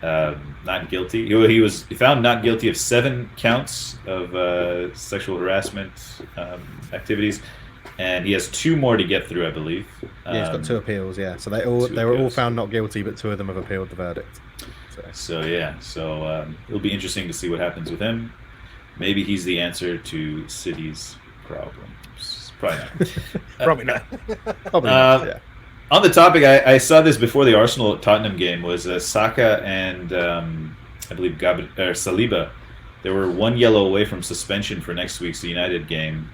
not guilty. He was found not guilty of 7 counts of sexual harassment activities. And he has 2 more to get through, I believe. Yeah, he's got 2 appeals. Yeah, so they were all found not guilty, but 2 of them have appealed the verdict. So it'll be interesting to see what happens with him. Maybe he's the answer to City's problems. Probably not. Probably not. Probably not. Yeah. On the topic, I saw this before the Arsenal Tottenham game. Was Saka and I believe Saliba. They were 1 yellow away from suspension for next week's United game.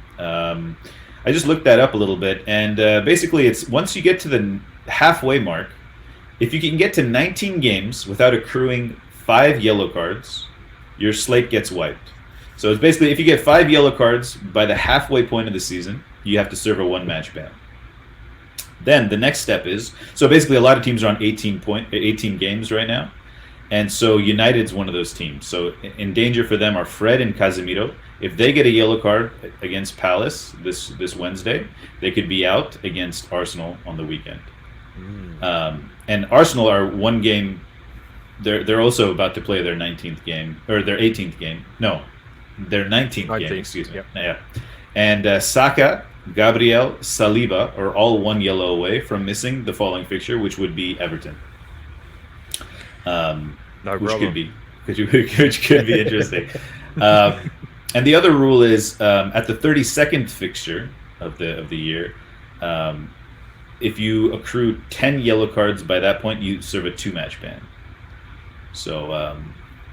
I just looked that up a little bit, and basically it's once you get to the halfway mark, if you can get to 19 games without accruing 5 yellow cards, your slate gets wiped. So it's basically if you get 5 yellow cards by the halfway point of the season, you have to serve a 1-match ban. Then the next step is, so basically a lot of teams are on 18 games right now, and so United's one of those teams. So in danger for them are Fred and Casemiro. If they get a yellow card against Palace this Wednesday, they could be out against Arsenal on the weekend. And Arsenal are 1 game. They're also about to play their 19th game or their 18th game. No, their 19th game. Excuse me. Yep. Yeah. And Saka, Gabriel, Saliba are all 1 yellow away from missing the following fixture, which would be Everton. Which could be interesting. And the other rule is at the 32nd fixture of the year, if you accrue 10 yellow cards by that point, you serve a 2-match ban. So,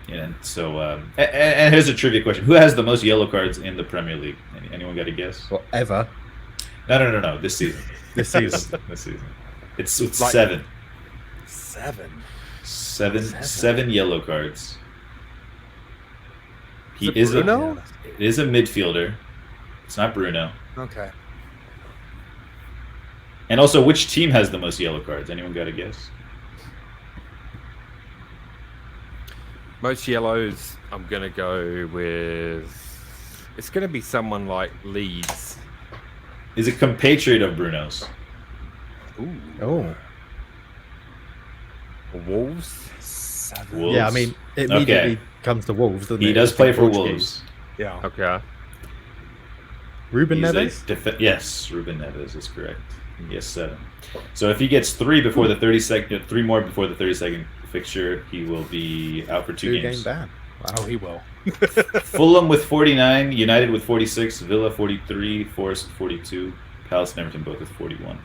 and here's a trivia question: who has the most yellow cards in the Premier League? Anyone got a guess? Well, ever. No. This season. This season. This season. It's like 7. 7. 7 yellow cards. He Is it Bruno? It is a midfielder. It's not Bruno. Okay. And also, which team has the most yellow cards? Anyone got a guess? Most yellows, I'm going to go with... It's going to be someone like Leeds. Is a compatriot of Bruno's. Ooh. Oh. Wolves? 7. Wolves. Yeah, I mean, it immediately comes to Wolves, doesn't it? He does play for Wolves. Yeah. Okay. Ruben He's Neves? Yes, Ruben Neves is correct. Yes, 7. So if he gets 3 before the 32nd, 3 more before the 32nd fixture, he will be out for 2 games. 2-game ban. Wow. Oh, he will. Fulham with 49, United with 46, Villa 43, Forest 42, Palace and Everton both with 41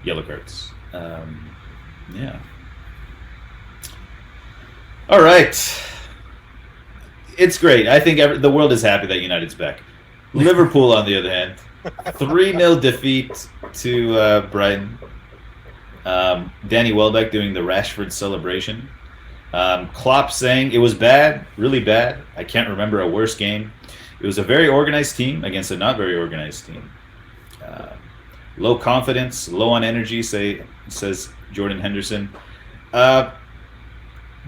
yellow cards. Yeah. All right. It's great. I think the world is happy that United's back. Liverpool, on the other hand, 3-0 defeat to Brighton. Danny Welbeck doing the Rashford celebration. Klopp saying it was bad, really bad. I can't remember a worse game. It was a very organized team against a not very organized team. Low confidence, low on energy, says Jordan Henderson.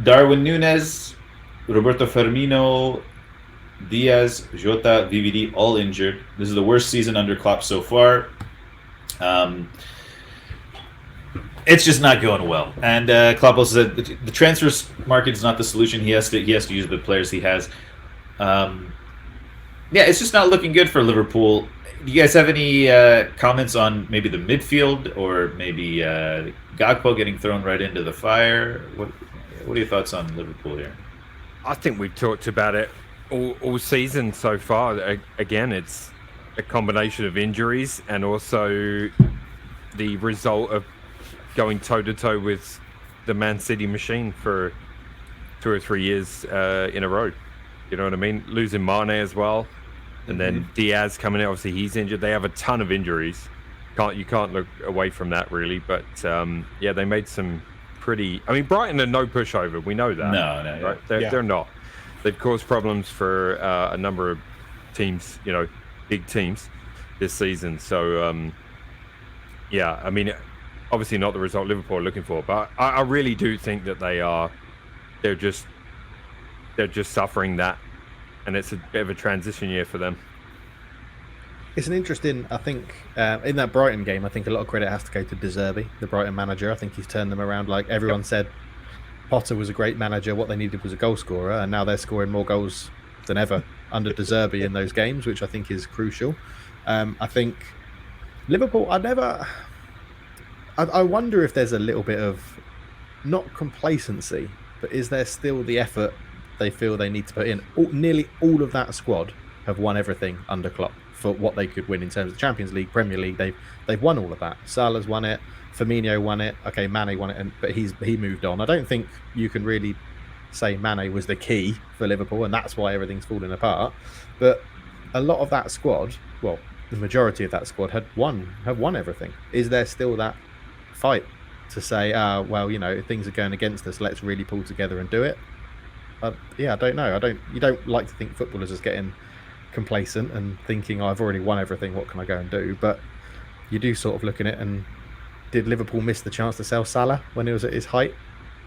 Darwin Núñez, Roberto Firmino, Diaz, Jota, VVD, all injured. This is the worst season under Klopp so far. It's just not going well. And Klopp also said the transfer market is not the solution. He has to use the players he has. Yeah, it's just not looking good for Liverpool. Do you guys have any comments on maybe the midfield or maybe Gakpo getting thrown right into the fire? What are your thoughts on Liverpool here? I think we've talked about it all season so far. Again, it's a combination of injuries and also the result of going toe-to-toe with the Man City machine for 2 or 3 years in a row. You know what I mean? Losing Mane as well. And then Diaz coming out. Obviously, he's injured. They have a ton of injuries. A you can't look away from that really. But yeah, they made some pretty. I mean, Brighton are no pushover. We know that. No, right? They're not. They've caused problems for a number of teams, big teams this season. So yeah, I mean, obviously not the result Liverpool are looking for, but I really do think that they're just suffering that, and it's a bit of a transition year for them. It's an interesting, I think, in that Brighton game, I think a lot of credit has to go to De Zerbi, the Brighton manager. I think he's turned them around. Like everyone said, Potter was a great manager. What they needed was a goal scorer, and now they're scoring more goals than ever under De Zerbi in those games, which I think is crucial. I think Liverpool, I wonder if there's a little bit of, not complacency, but is there still the effort they feel they need to put in? Nearly all of that squad have won everything under Klopp for what they could win in terms of Champions League, Premier League. They've won all of that. Salah's won it. Firmino won it. Okay, Mane won it, but he moved on. I don't think you can really say Mane was the key for Liverpool, and that's why everything's falling apart. But a lot of that squad, well, the majority of that squad have won everything. Is there still that fight to say, well, things are going against us, let's really pull together and do it? Yeah, I don't know. You don't like to think footballers is getting complacent and thinking, I've already won everything, what can I go and do? But you do sort of look at it, and did Liverpool miss the chance to sell Salah when he was at his height?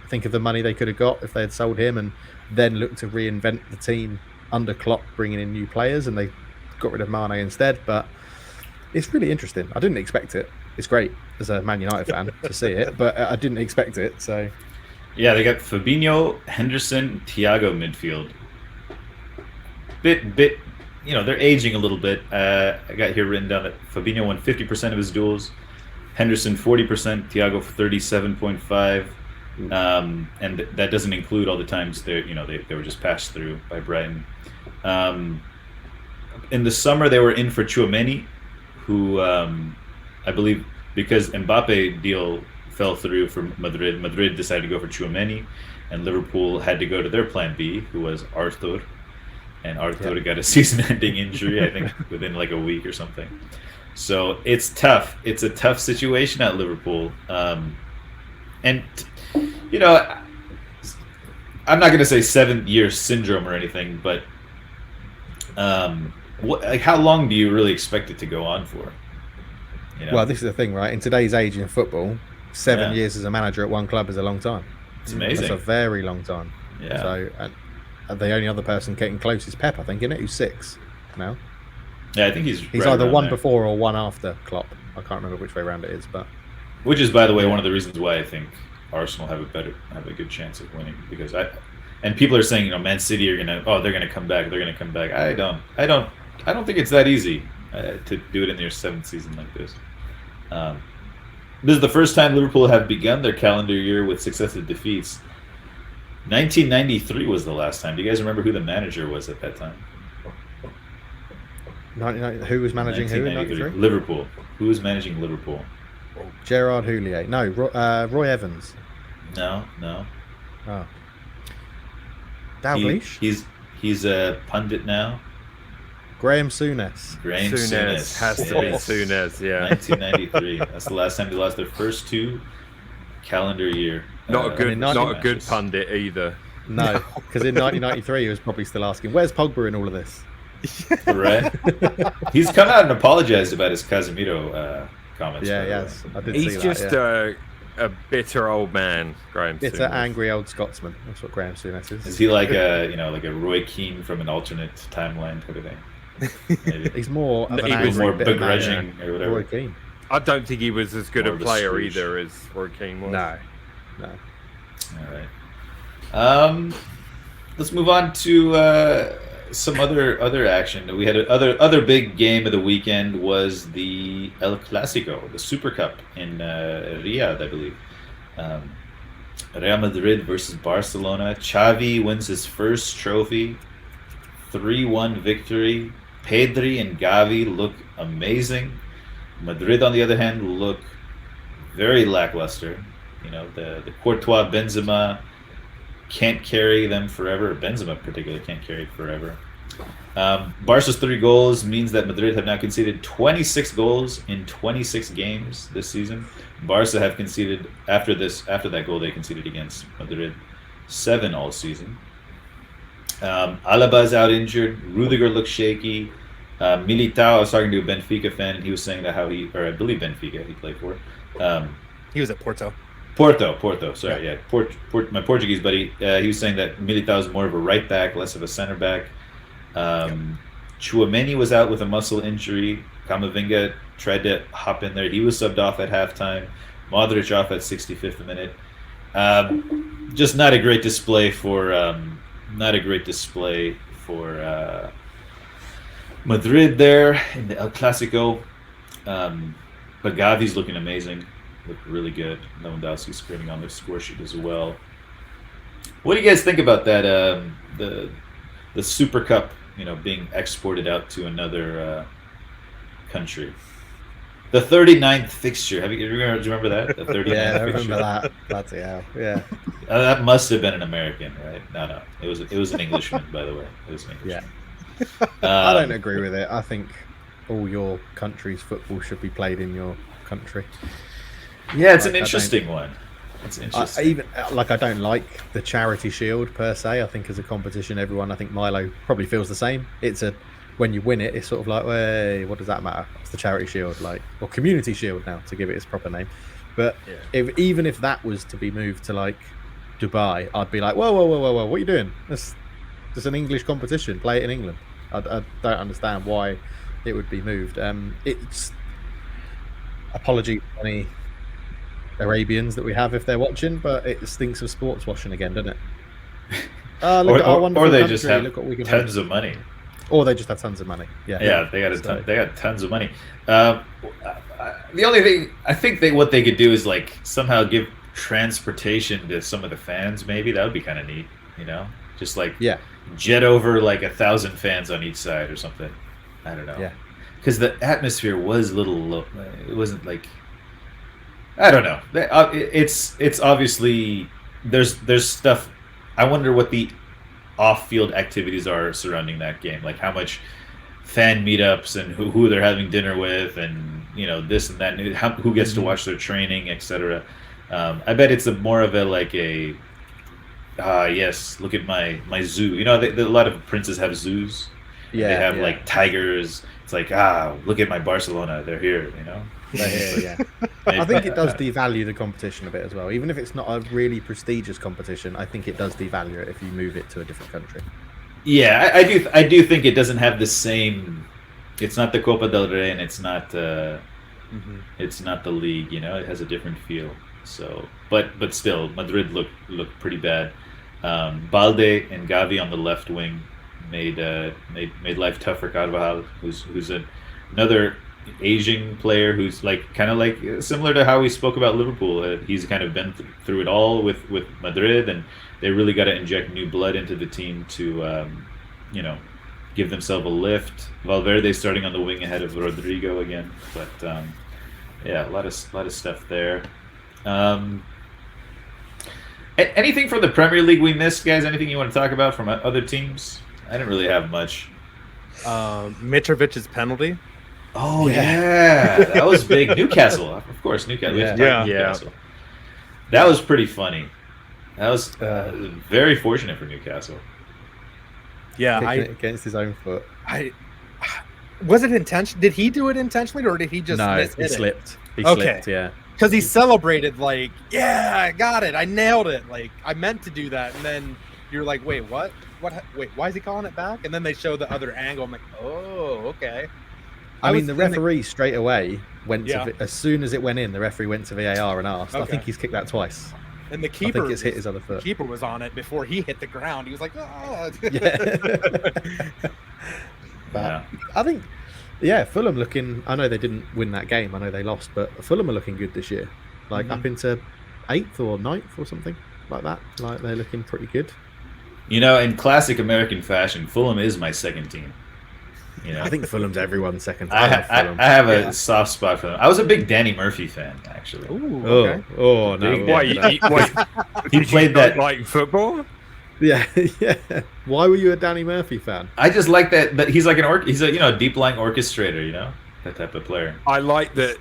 Think of the money they could have got if they had sold him, and then looked to reinvent the team under Klopp, bringing in new players, and they got rid of Mane instead. But it's really interesting. I didn't expect it. It's great as a Man United fan to see it, but I didn't expect it. So yeah, they got Fabinho, Henderson, Thiago midfield. Bit, they're aging a little bit. I got here written down that Fabinho won 50% of his duels, Henderson 40%, Thiago 37.5%, and that doesn't include all the times they were just passed through by Brighton. In the summer, they were in for Tchouaméni, who I believe because Mbappe deal fell through for Madrid. Madrid decided to go for Tchouaméni, and Liverpool had to go to their plan B, who was Arthur. And Arthur got a season-ending injury, I think, within like a week or something. So it's tough. It's a tough situation at Liverpool. And, I'm not going to say 7-year syndrome or anything, but how long do you really expect it to go on for? Well, this is the thing, right? In today's age in football, 7 years as a manager at one club is a long time. It's amazing. That's a very long time. Yeah. So the only other person getting close is Pep, I think, isn't it? Who's 6 now? Yeah, I think he's right either one there. Before or one after Klopp. I can't remember which way around it is, but which is, by the way, one of the reasons why I think Arsenal have a good chance of winning, because and people are saying Man City are they're gonna come back. They're gonna come back. I don't think it's that easy to do it in their 7th season like this. This is the first time Liverpool have begun their calendar year with successive defeats. 1993 was the last time. Do you guys remember who the manager was at that time? Who was managing who in 93? Liverpool. Who was managing Liverpool? Gerard Houllier. No, Roy Evans. No. Oh. Dalglish? He's a pundit now. Graham Souness. Souness has to be Souness, yeah. 1993. That's the last time they lost their first 2 calendar year. Not a good pundit either. No, because in 1993 he was probably still asking, "Where's Pogba in all of this?" Right. He's come out and apologized about his Casemiro comments. Yeah, yes, I did He's see just that. a bitter old man, Graham. Bitter, Souness. Angry old Scotsman. That's what Graham Souness is. Is he like a Roy Keane from an alternate timeline type of thing? Maybe. He's more of an He was angry, more bitter begrudging man, or whatever. Roy Keane. I don't think he was as good More a of a player Scrooge. either as Roy Keane was. No. All right. Let's move on to some other action. We had other big game of the weekend was the El Clasico, the Super Cup in Riyadh, I believe. Real Madrid versus Barcelona. Xavi wins his first trophy, 3-1 victory. Pedri and Gavi look amazing. Madrid, on the other hand, look very lackluster. The Courtois, Benzema can't carry them forever. Benzema particularly can't carry it forever. Barca's 3 goals means that Madrid have now conceded 26 goals in 26 games this season. Barca have conceded after that goal they conceded against Madrid 7 all season. Alaba's out injured. Rudiger looks shaky. Militao, I was talking to a Benfica fan, and he was saying that I believe Benfica he played for. He was at Porto. Porto. Sorry, yeah. My Portuguese buddy. He was saying that Militao is more of a right back, less of a center back. Tchouaméni was out with a muscle injury. Camavinga tried to hop in there. He was subbed off at halftime. Mudryk off at 65th minute. Just not a great display for Madrid there in the El Clasico. But Gavi's looking amazing. Looked really good. Lewandowski screaming on the score sheet as well. What do you guys think about that? The Super Cup, being exported out to another country. The 39th fixture. Do you remember that? The 39th Yeah, I fixture. remember that. Bloody hell. Yeah. That must have been an American, right? No. It was an Englishman, by the way. It was an Englishman. Yeah. I don't agree with it. I think all your country's football should be played in your country. Yeah, it's an interesting one. It's interesting. I don't like the Charity Shield per se. I think as a competition, I think Milo probably feels the same. When you win it, it's sort of like, hey, what does that matter? It's the Charity Shield, or Community Shield now, to give it its proper name. But even if that was to be moved to Dubai, I'd be like, whoa, what are you doing? It's an English competition. Play it in England. I don't understand why it would be moved. It's apology to any Arabians that we have if they're watching, but it stinks of sports washing again, doesn't it? Or they just have tons of money. Or they just have tons of money. Yeah, they got tons of money. The only thing I think what they could do is somehow give transportation to some of the fans. Maybe that would be kind of neat. Just jet over 1,000 fans on each side or something. I don't know. Yeah. Because the atmosphere was a little low. It wasn't I don't know. It's obviously there's stuff. I wonder what the off-field activities are surrounding that game, how much fan meetups and who they're having dinner with, and this and that, and who gets to watch their training, etc. I bet it's more of a yes, look at my zoo. A lot of princes have zoos. Yeah, they have tigers. It's look at my Barcelona. They're here. They're here, yeah. I think it does devalue the competition a bit as well. Even if it's not a really prestigious competition, I think it does devalue it if you move it to a different country. Yeah, I do think it doesn't have the same. It's not the Copa del Rey, and it's not it's not the league. It has a different feel. So, but still, Madrid looked pretty bad. Balde and Gavi on the left wing made life tough for Carvajal, who's another Asian player who's similar to how we spoke about Liverpool. He's kind of been through it all with Madrid, and they really got to inject new blood into the team to give themselves a lift. Valverde starting on the wing ahead of Rodrigo again, but a lot of stuff there. Anything from the Premier League we missed, guys? Anything you want to talk about from other teams? I didn't really have much. Mitrovic's penalty. Oh yeah, that was big. Newcastle, of course, Newcastle. Newcastle. That was pretty funny. That was very fortunate for Newcastle. Yeah, against his own foot. Was it intentional? Did he do it intentionally, or did he just miss he slipped? He Okay. slipped, yeah. Because he celebrated yeah, I got it, I nailed it. I meant to do that, and then you're like, wait, what? Wait, why is he calling it back? And then they show the other angle. I'm like, oh, okay. I mean, the referee straight away went to as soon as it went in. The referee went to VAR and asked. Okay. I think he's kicked that twice. And the keeper, I think it's hit his other foot. The keeper was on it before he hit the ground. He was like, oh. But I think, Fulham looking. I know they didn't win that game. I know they lost, but Fulham are looking good this year. Up into 8th or 9th or something like that. They're looking pretty good. In classic American fashion, Fulham is my second team. I think Fulham's everyone's second. I have a soft spot for them. I was a big Danny Murphy fan, actually. Ooh, okay. Oh no! Why? He played that football. Yeah, yeah. Why were you a Danny Murphy fan? I just like that he's like he's a deep lying orchestrator, that type of player. I like that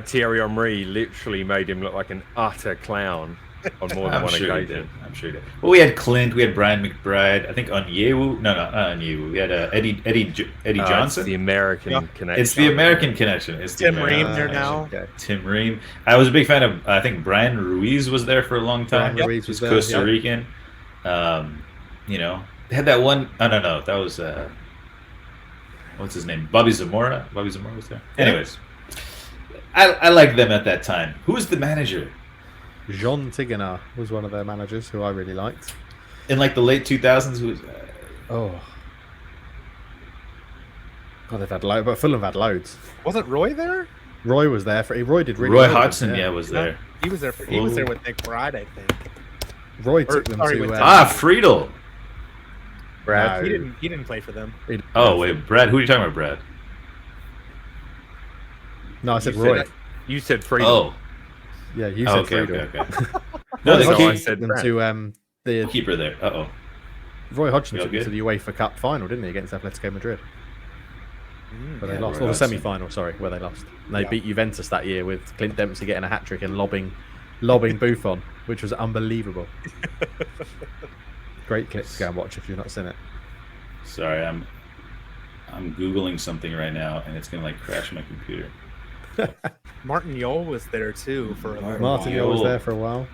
Thierry Henry literally made him look like an utter clown on more than one occasion. I'm sure he did. Well, we had Clint, we had Brian McBride, I think Onyewu. No, not Onyewu. We had Eddie Johnson. It's the American connection. It's the American connection. It's Tim Ream there now. Okay. Tim Ream. I was a big fan of. I think Brian Ruiz was there for a long time. Brian Ruiz was there, Costa Rican. They had that one. Oh no, that was what's his name? Bobby Zamora. Bobby Zamora was there. Anyways, I liked them at that time. Who was the manager? Jean Tigana was one of their managers who I really liked. In like the late 2000s, who was? Oh, God, they've had loads, but Fulham had loads. Wasn't Roy there? Roy was there Roy did really Roy well. Hodgson, was there. No, he was there. He was there with Nick Bride, I think. Roy took them sorry, to with Friedel. Brad. No, he didn't play for them. Oh wait, Brad. Who are you talking about, Brad? No, I said Roy. You said freedom. Oh, Yeah, you said Friedel. okay. No, the I He said took them Brad. to the keeper there. Roy Hodgson You all took them to good? the UEFA Cup final, didn't he, against Atletico Madrid? Where they Yeah, lost, Roy or the Hodgson. semi-final, sorry, where they lost. And they Yeah. beat Juventus that year with Clint Dempsey getting a hat-trick and lobbing Buffon, which was unbelievable. Great clip to go and watch if you've not seen it. Sorry, I'm Googling something right now, and it's gonna crash my computer. Martin Yole was there too for a little Martin while. Yole was there for a while.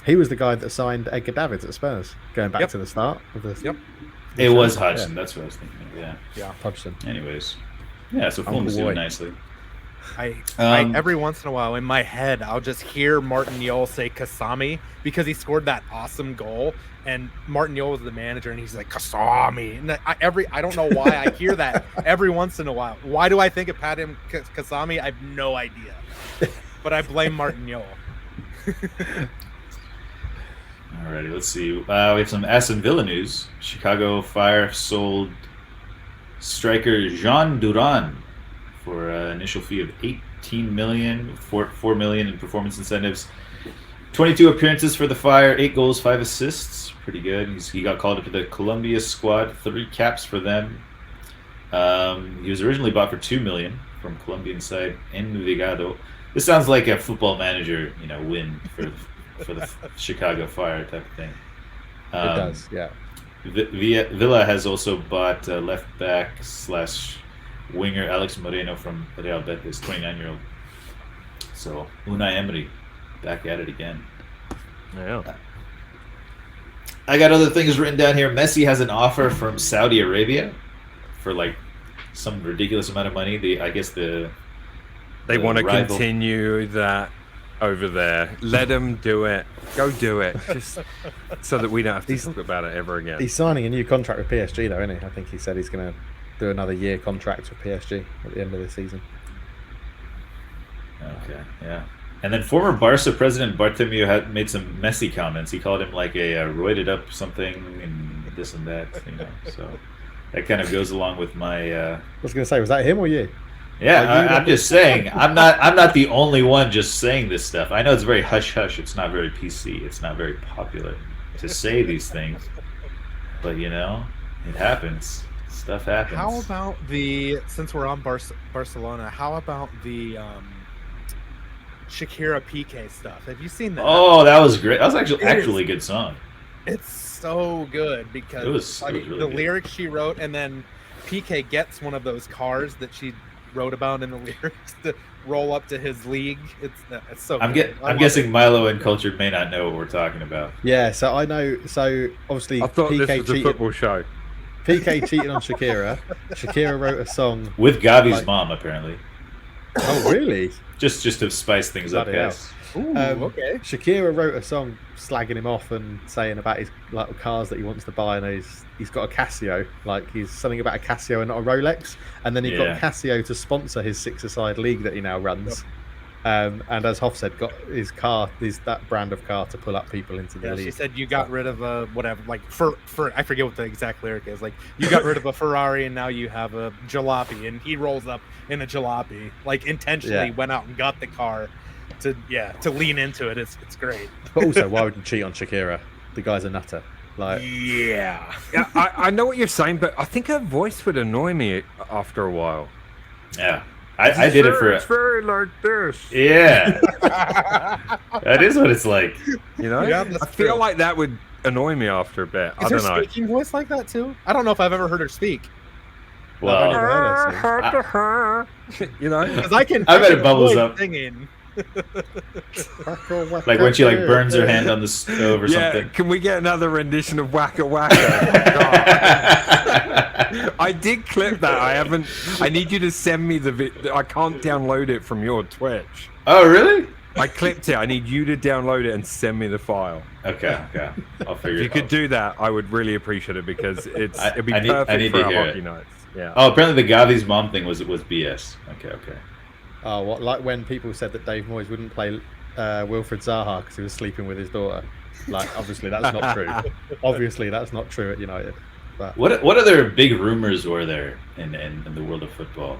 He was the guy that signed Edgar Davids at Spurs, going back Yep. to the start of the Yep. It was Hodgson. That's what I was thinking. Yeah. Hodgson. Anyways, yeah. So Fulham's boy. doing nicely. I Um, every once in a while in my head I'll just hear Martin Yole say Kasami because he scored that awesome goal and Martin Yole was the manager and he's like Kasami and I don't know why I hear that every once in a while. Why do I think of Padim Kasami? I have no idea, but I blame Martin Yole. Alrighty, let's see. We have some Aston Villa news. Chicago Fire sold striker Jean Duran for an initial fee of $18 million, $4 million in performance incentives. 22 appearances for the Fire, 8 goals, 5 assists. Pretty good. He got called up to the Colombia squad, 3 caps for them. He was originally bought for $2 million from Colombian side Envigado. This sounds like a football manager, win for the Chicago Fire type of thing. It does, yeah. Villa has also bought left back / winger Alex Moreno from Real Betis, 29-year-old. So Unai Emery back at it again. Yeah. I got other things written down here. Messi has an offer from Saudi Arabia for some ridiculous amount of money. They want to rival- continue that over there. Let them do it. Go do it. Just so that we don't have to talk about it ever again. He's signing a new contract with PSG, though, isn't he? I think he said he's going to do another year contract with PSG at the end of the season. Okay, yeah. And then former Barca president Bartomeu had made some messy comments. He called him a roided up something and this and that, So that kind of goes along with my. I was going to say, was that him or you? Yeah, I'm just saying. I'm not the only one just saying this stuff. I know it's very hush hush. It's not very PC. It's not very popular to say these things, but it happens. Stuff happens. How about since we're on Barcelona, how about the Shakira PK stuff? Have you seen that? Oh, that was great. That was actually a good song. It's so good because It was really the good. lyrics she wrote, and then PK gets one of those cars that she wrote about in the lyrics to roll up to his league. It's so I'm good. I I'm love guessing it. Milo and Cultured may not know what we're talking about. Yeah, so I know. So obviously, I thought this PK was a cheated. football show. PK cheated on Shakira. Shakira wrote a song. With Gavi's Like- mom, apparently. Oh, really? Just to spice things up, Bloody hell. guys. Ooh, okay. Shakira wrote a song slagging him off and saying about his cars that he wants to buy, and he's got a Casio. He's something about a Casio and not a Rolex. And then he got Yeah. Casio to sponsor his six-a-side league that he now runs. And as Hoff said, got his car, that brand of car to pull up people into the Yeah, league. she said you got rid of a whatever, for I forget what the exact lyric is. You got rid of a Ferrari and now you have a jalopy, and he rolls up in a jalopy, intentionally Yeah. went out and got the car to lean into it. It's great. But also, why would you cheat on Shakira? The guy's a nutter. Like, yeah, I know what you're saying, but I think her voice would annoy me after a while. Yeah. I did it for It's very like this. Yeah. That is what it's like. You know? Yeah, I feel like that would annoy me after a bit. I Is don't her know. speaking voice like that too? I don't know if I've ever heard her speak. Well, You know? Because I bet it bubbles avoid up. Singing. like when she like burns her hand on the stove or Yeah, something. can we get another rendition of Waka Waka? I did clip that. I need you to send me the I can't download it from your Twitch. Oh, really? I clipped it. I need you to download it and send me the file. Okay. I'll figure If it you out. could do that, I would really appreciate it because it'd be I need perfect for to our hear hockey it. nights. Yeah. Oh, apparently the Gavi's mom thing was BS. Okay. oh, what? Like when people said that Dave Moyes wouldn't play Wilfred Zaha because he was sleeping with his daughter. Like, obviously that's not true. Obviously that's not true at United. But What other big rumors were there in the world of football?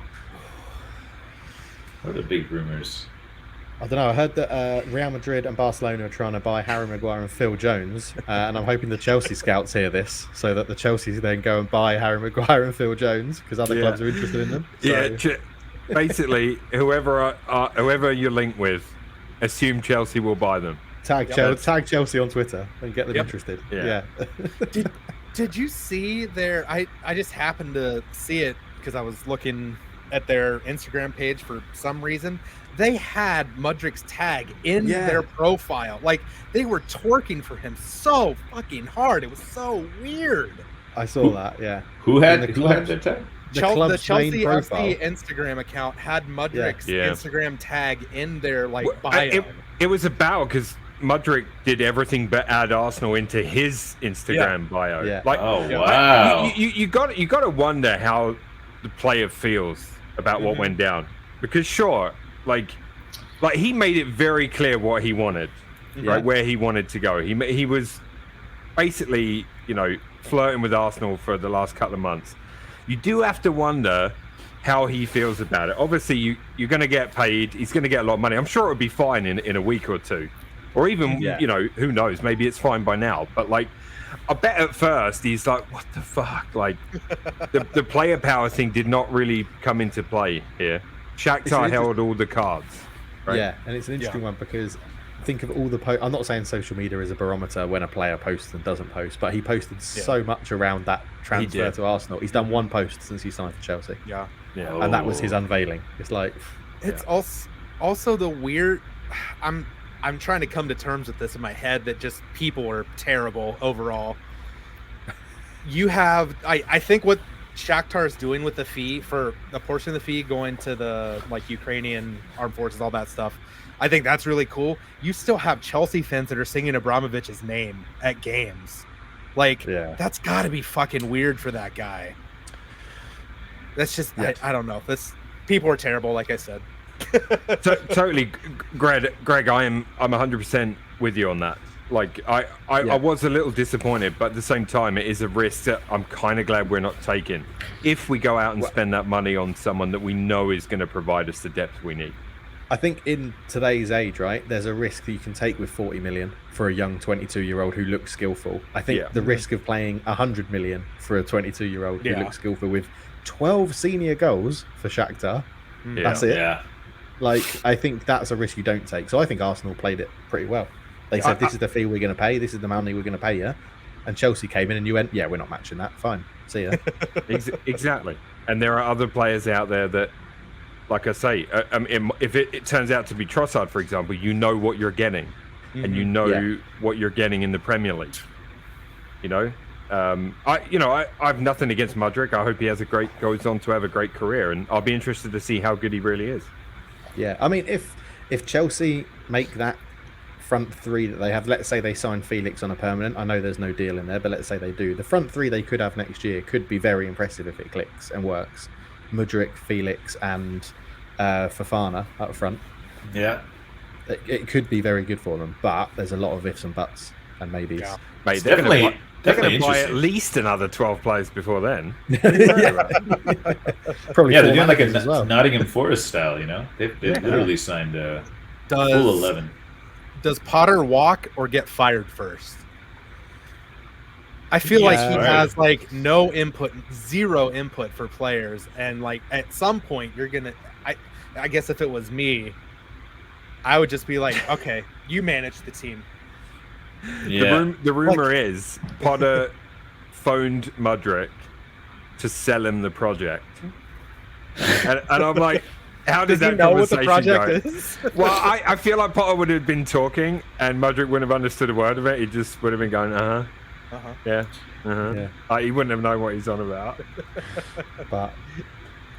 What are the big rumors? I don't know. I heard that Real Madrid and Barcelona are trying to buy Harry Maguire and Phil Jones, and I'm hoping the Chelsea scouts hear this, so that the Chelsea then go and buy Harry Maguire and Phil Jones because other clubs are interested in them. So, Yeah. Basically, whoever you're linked with, assume Chelsea will buy them. tag Chelsea on Twitter and get them interested. Yeah. Did you see their? I just happened to see it because I was looking at their Instagram page for some reason. They had Mudryk's tag in their profile. Like, they were twerking for him so fucking hard. It was so weird. I saw that. Yeah. Who had the that tag? The The club's Chelsea main profile. FC Instagram account had Mudryk's Yeah. Instagram tag in their bio. It was about because Mudryk did everything but add Arsenal into his Instagram bio. Yeah. Like, Oh, wow. you got to wonder how the player feels about what went down, because sure, like he made it very clear what he wanted, right, where he wanted to go. He was basically, flirting with Arsenal for the last couple of months. You do have to wonder how he feels about it. Obviously, you're going to get paid. He's going to get a lot of money. I'm sure it'll be fine in a week or two, or even who knows? Maybe it's fine by now. But like, I bet at first he's like, "What the fuck?" Like, the player power thing did not really come into play here. Shakhtar held all the cards. Right? Yeah, and it's an interesting one because think of all the I'm not saying social media is a barometer when a player posts and doesn't post, but he posted so much around that transfer to Arsenal. He's done one post since he signed for Chelsea. Yeah. And that was his unveiling. It's like, It's also the weird. I'm trying to come to terms with this in my head that just people are terrible overall. You have I think what Shakhtar is doing with the fee, for a portion of the fee going to the Ukrainian armed forces, all that stuff, I think that's really cool. You still have Chelsea fans that are singing Abramovich's name at games. That's got to be fucking weird for that guy. That's just I don't know. People are terrible, like I said. Totally, Greg. I'm 100% with you on that. Like, I was a little disappointed, but at the same time, it is a risk that I'm kind of glad we're not taking. If we go out and spend that money on someone that we know is going to provide us the depth we need. I think in today's age, right, there's a risk that you can take with 40 million for a young 22-year-old who looks skillful. I think the risk of playing 100 million for a 22-year-old who looks skillful with 12 senior goals for Shakhtar, that's it. Yeah. Like, I think that's a risk you don't take. So I think Arsenal played it pretty well. They said, this is the fee we're going to pay, this is the money we're going to pay you. And Chelsea came in and you went, yeah, we're not matching that. Fine. See ya. Exactly. And there are other players out there that, like I say, if it turns out to be Trossard, for example, you know what you're getting. And you know what you're getting in the Premier League. I have nothing against Mudryk. I hope he goes on to have a great career, and I'll be interested to see how good he really is. Yeah, I mean, if Chelsea make that front three that they have, let's say they sign Felix on a permanent, I know there's no deal in there, but let's say they do, the front three they could have next year could be very impressive if it clicks and works. Mudryk, Felix, and Fofana up front. Yeah. It could be very good for them, but there's a lot of ifs and buts and maybes. Yeah. Mate, they're going to buy at least another 12 players before then. Probably they're doing like a as well. Nottingham Forest style, They've literally signed full 11. Does Potter walk or get fired first? I feel like he Right. has like no input, zero input for players, and like at some point you're gonna. I guess if it was me, I would just be like, okay, you manage the team. Yeah. The rumor is Potter phoned Mudryk to sell him the project, and I'm like, how did Does he that know what the conversation project go? is? Well, I feel like Potter would have been talking, and Mudryk wouldn't have understood a word of it. He just would have been going, yeah, Yeah. He wouldn't have known what he's on about. But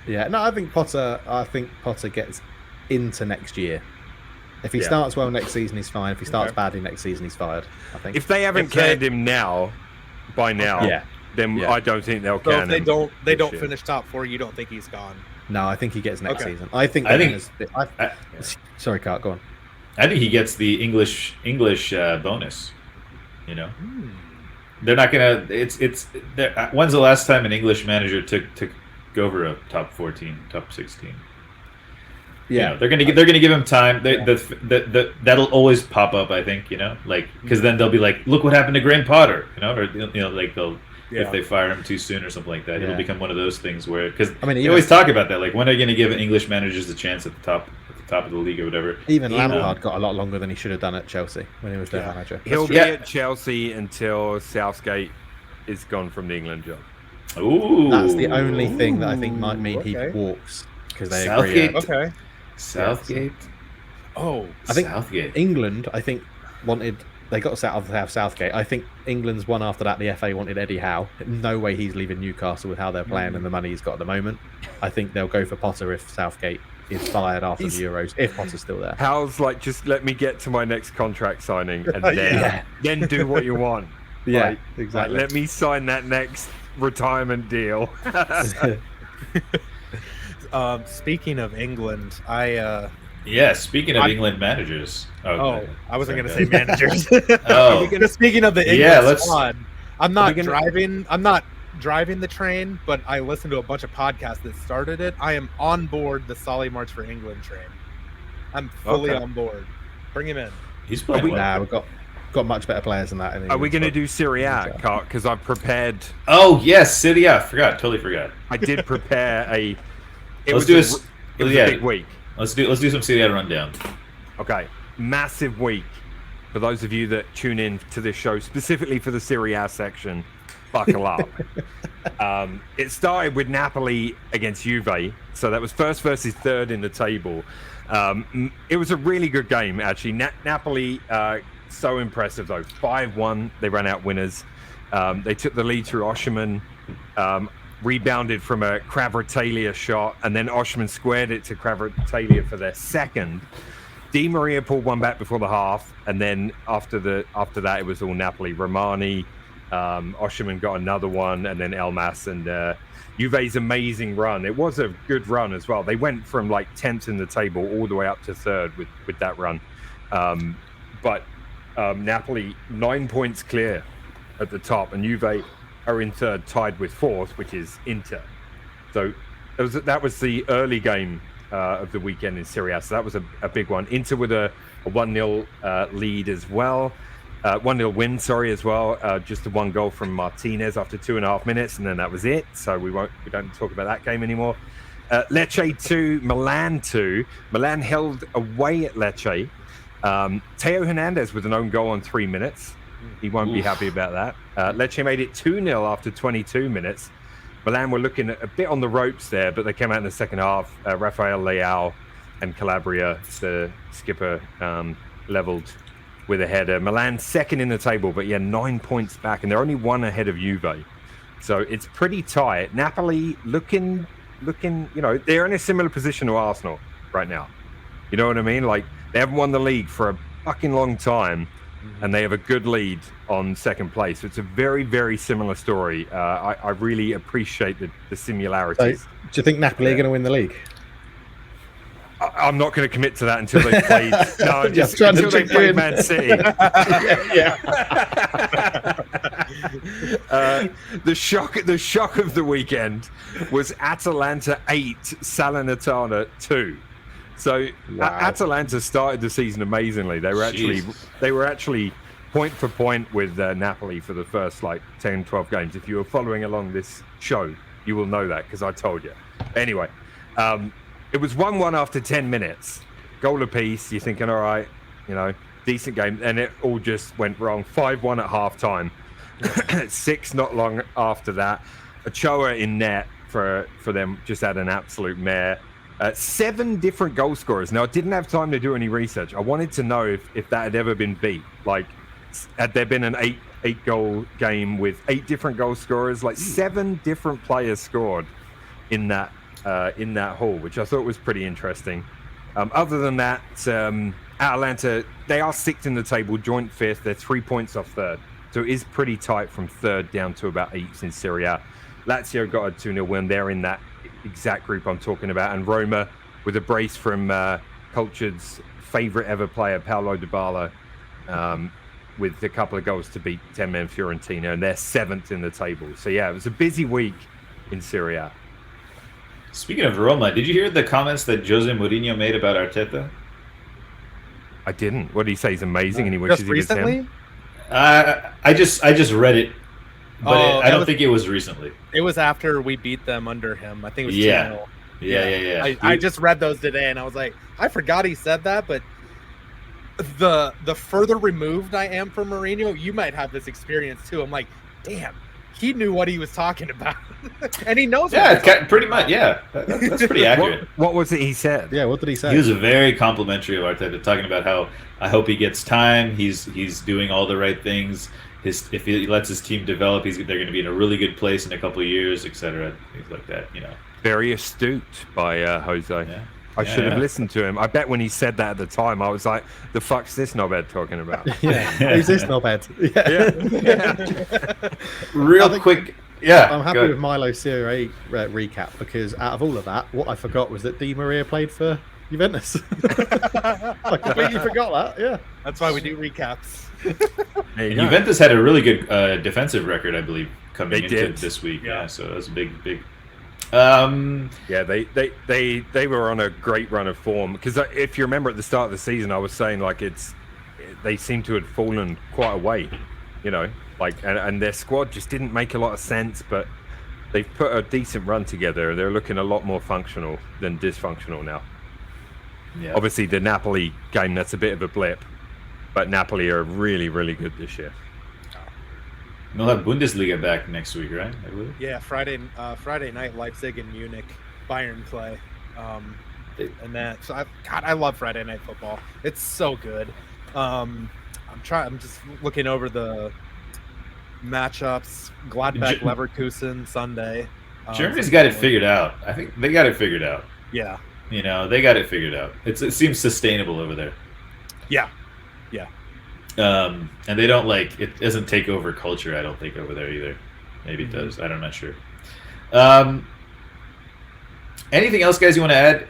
yeah, no, I think Potter gets into next year. If he starts well next season, he's fine. If he starts badly next season, he's fired. I think. If they haven't canned him by now, then I don't think they'll So can if him. they don't finish top 4, you don't think he's gone? No, I think he gets next Okay. season. I think. Sorry, Cart, go on. I think he gets the English bonus. You know, they're not gonna. When's the last time an English manager took over a top 14, top 16? Yeah, You know, they're gonna give him time. That'll always pop up. I think, you know, like, because then they'll be like, look what happened to Graham Potter, you know, or like they'll. If they fire him too soon or something like that, it'll become one of those things where, because you always talk about that, like, when are you going to give English managers a chance at the top of the league or whatever? Even Lampard got a lot longer than he should have done at Chelsea when he was their manager. He'll be at Chelsea until Southgate is gone from the England job. Ooh, That's the only thing that I think might mean he walks, because they Southgate. agree. Okay. Southgate. Oh, I think Southgate. England, they got to have Southgate. I think England's one after that. The FA wanted Eddie Howe. No way he's leaving Newcastle with how they're playing and the money he's got at the moment. I think they'll go for Potter if Southgate is fired after the Euros, if Potter's still there. Howe's like, just let me get to my next contract signing and then do what you want. Yeah, Like, exactly. let me sign that next retirement deal. speaking of England, Speaking of England managers. I wasn't going to say managers. Speaking of the England squad, I'm not driving the train, but I listened to a bunch of podcasts that started it. I am on board the Solly March for England train. I'm fully on board. Bring him in. He's playing well. We've got much better players than that. Are we going to do Serie A, Cart? Because I've prepared. Oh yes, Serie A. Totally forgot. I did prepare a. It Let's was do a big week. Let's do some Serie A rundown. Okay, massive week for those of you that tune in to this show specifically for the Serie A section. Buckle up. It started with Napoli against Juve, so that was first versus third in the table. It was a really good game, actually. Napoli, so impressive though. 5-1, they ran out winners. They took the lead through Osherman. Rebounded from a Kvaratskhelia shot, and then Oshman squared it to Kvaratskhelia for their second. Di Maria pulled one back before the half, and then after that, it was all Napoli. Romani, Osherman got another one, and then Elmas and Juve's amazing run. It was a good run as well. They went from like 10th in the table all the way up to third with that run. But Napoli 9 points clear at the top, and Juve are in third, tied with fourth, which is Inter. So that was the early game of the weekend in Serie A. So that was a big one. Inter with a 1-0 lead as well. 1-0 win, as well. Just a one goal from Martinez after 2.5 minutes, and then that was it. So we don't talk about that game anymore. Lecce 2, Milan 2. Milan held away at Lecce. Teo Hernandez with an own goal on 3 minutes. He won't be happy about that. Lecce made it 2-0 after 22 minutes. Milan were looking a bit on the ropes there, but they came out in the second half. Rafael Leao and Calabria, the skipper, leveled with a header. Milan second in the table, but 9 points back, and they're only one ahead of Juve. So it's pretty tight. Napoli looking, they're in a similar position to Arsenal right now. You know what I mean? Like, they haven't won the league for a fucking long time, and they have a good lead on second place. So it's a very, very similar story. I really appreciate the similarities. So, do you think Napoli are going to win the league? I'm not going to commit to that until they've played. No, Just until they play Man City. The shock of the weekend was Atalanta 8, Salernitana 2. So Atalanta started the season amazingly. They were actually point for point with Napoli for the first 10, 12 games. If you were following along this show, you will know that because I told you. Anyway, it was 1-1 after 10 minutes. Goal apiece. You're thinking, all right, decent game. And it all just went wrong. 5-1 at halftime. 6 not long after that. Ochoa in net for them just had an absolute mare. 7 different goal scorers. Now, I didn't have time to do any research. I wanted to know if that had ever been beat. Had there been an 8 goal game with 8 different goal scorers? 7 different players scored in that haul, which I thought was pretty interesting. Other than that, Atalanta, they are 6th in the table, joint 5th. They're 3 points off 3rd. So it is pretty tight from 3rd down to about 8th in Serie A. Lazio got a 2-0 win. They're in that exact group I'm talking about. And Roma, with a brace from Cultured's favourite ever player, Paulo Dybala, with a couple of goals to beat 10-man Fiorentina. And they're 7th in the table. So, yeah, it was a busy week in Serie A. Speaking of Roma, did you hear the comments that Jose Mourinho made about Arteta? I didn't. What did he say? He's amazing and he wishes Just he was him? recently? I just read it, but I don't think it was recently. It was after we beat them under him. I think it was 2-0. Yeah. I just read those today, and I was like, I forgot he said that, but the further removed I am from Mourinho, you might have this experience too. I'm like, damn, he knew what he was talking about, and he knows. Yeah, pretty much. Yeah, that's pretty accurate. What was it he said? Yeah, what did he say? He was very complimentary of Arteta, talking about how I hope he gets time. He's doing all the right things. If he lets his team develop, they're going to be in a really good place in a couple of years, etc. Things like that. Very astute by Jose. Yeah. I should have listened to him. I bet when he said that at the time, I was like, the fuck's this knobhead talking about? Yeah, who's this knobhead? Yeah. Real quick. Yeah, I'm happy with Milo's Serie A recap because out of all of that, what I forgot was that Di Maria played for Juventus. I completely forgot that. Yeah, That's why we do recaps. Juventus had a really good defensive record, I believe, coming into this week. Yeah. So that was a big. Yeah, they were on a great run of form because if you remember at the start of the season, I was saying they seem to have fallen quite away, and their squad just didn't make a lot of sense, but they've put a decent run together. They're looking a lot more functional than dysfunctional now. Yeah. Obviously, the Napoli game, that's a bit of a blip, but Napoli are really, really good this year. We'll have Bundesliga back next week, right? I believe. Yeah, Friday night, Leipzig and Munich, Bayern play, and that. So I love Friday night football. It's so good. I'm just looking over the matchups. Gladbach, Leverkusen Sunday. Germany's got it figured out. I think they got it figured out. Yeah. They got it figured out. It seems sustainable over there. Yeah. And they don't it doesn't take over culture, I don't think, over there either. Maybe it does. I'm not sure. Anything else, guys, you want to add?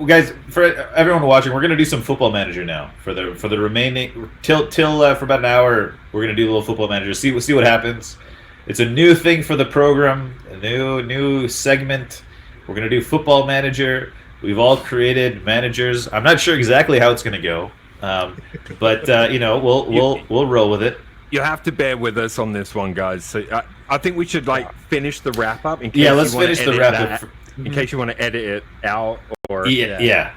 Guys, for everyone watching, we're gonna do some Football Manager now for the remaining till for about an hour. We're gonna do a little Football Manager. See what happens. It's a new thing for the program, a new segment. We're gonna do Football Manager. We've all created managers. I'm not sure exactly how it's gonna go. But we'll roll with it. You have to bear with us on this one, guys. So I think we should finish the wrap up. In case let's finish the wrap up. In case you want to edit it out, or yeah.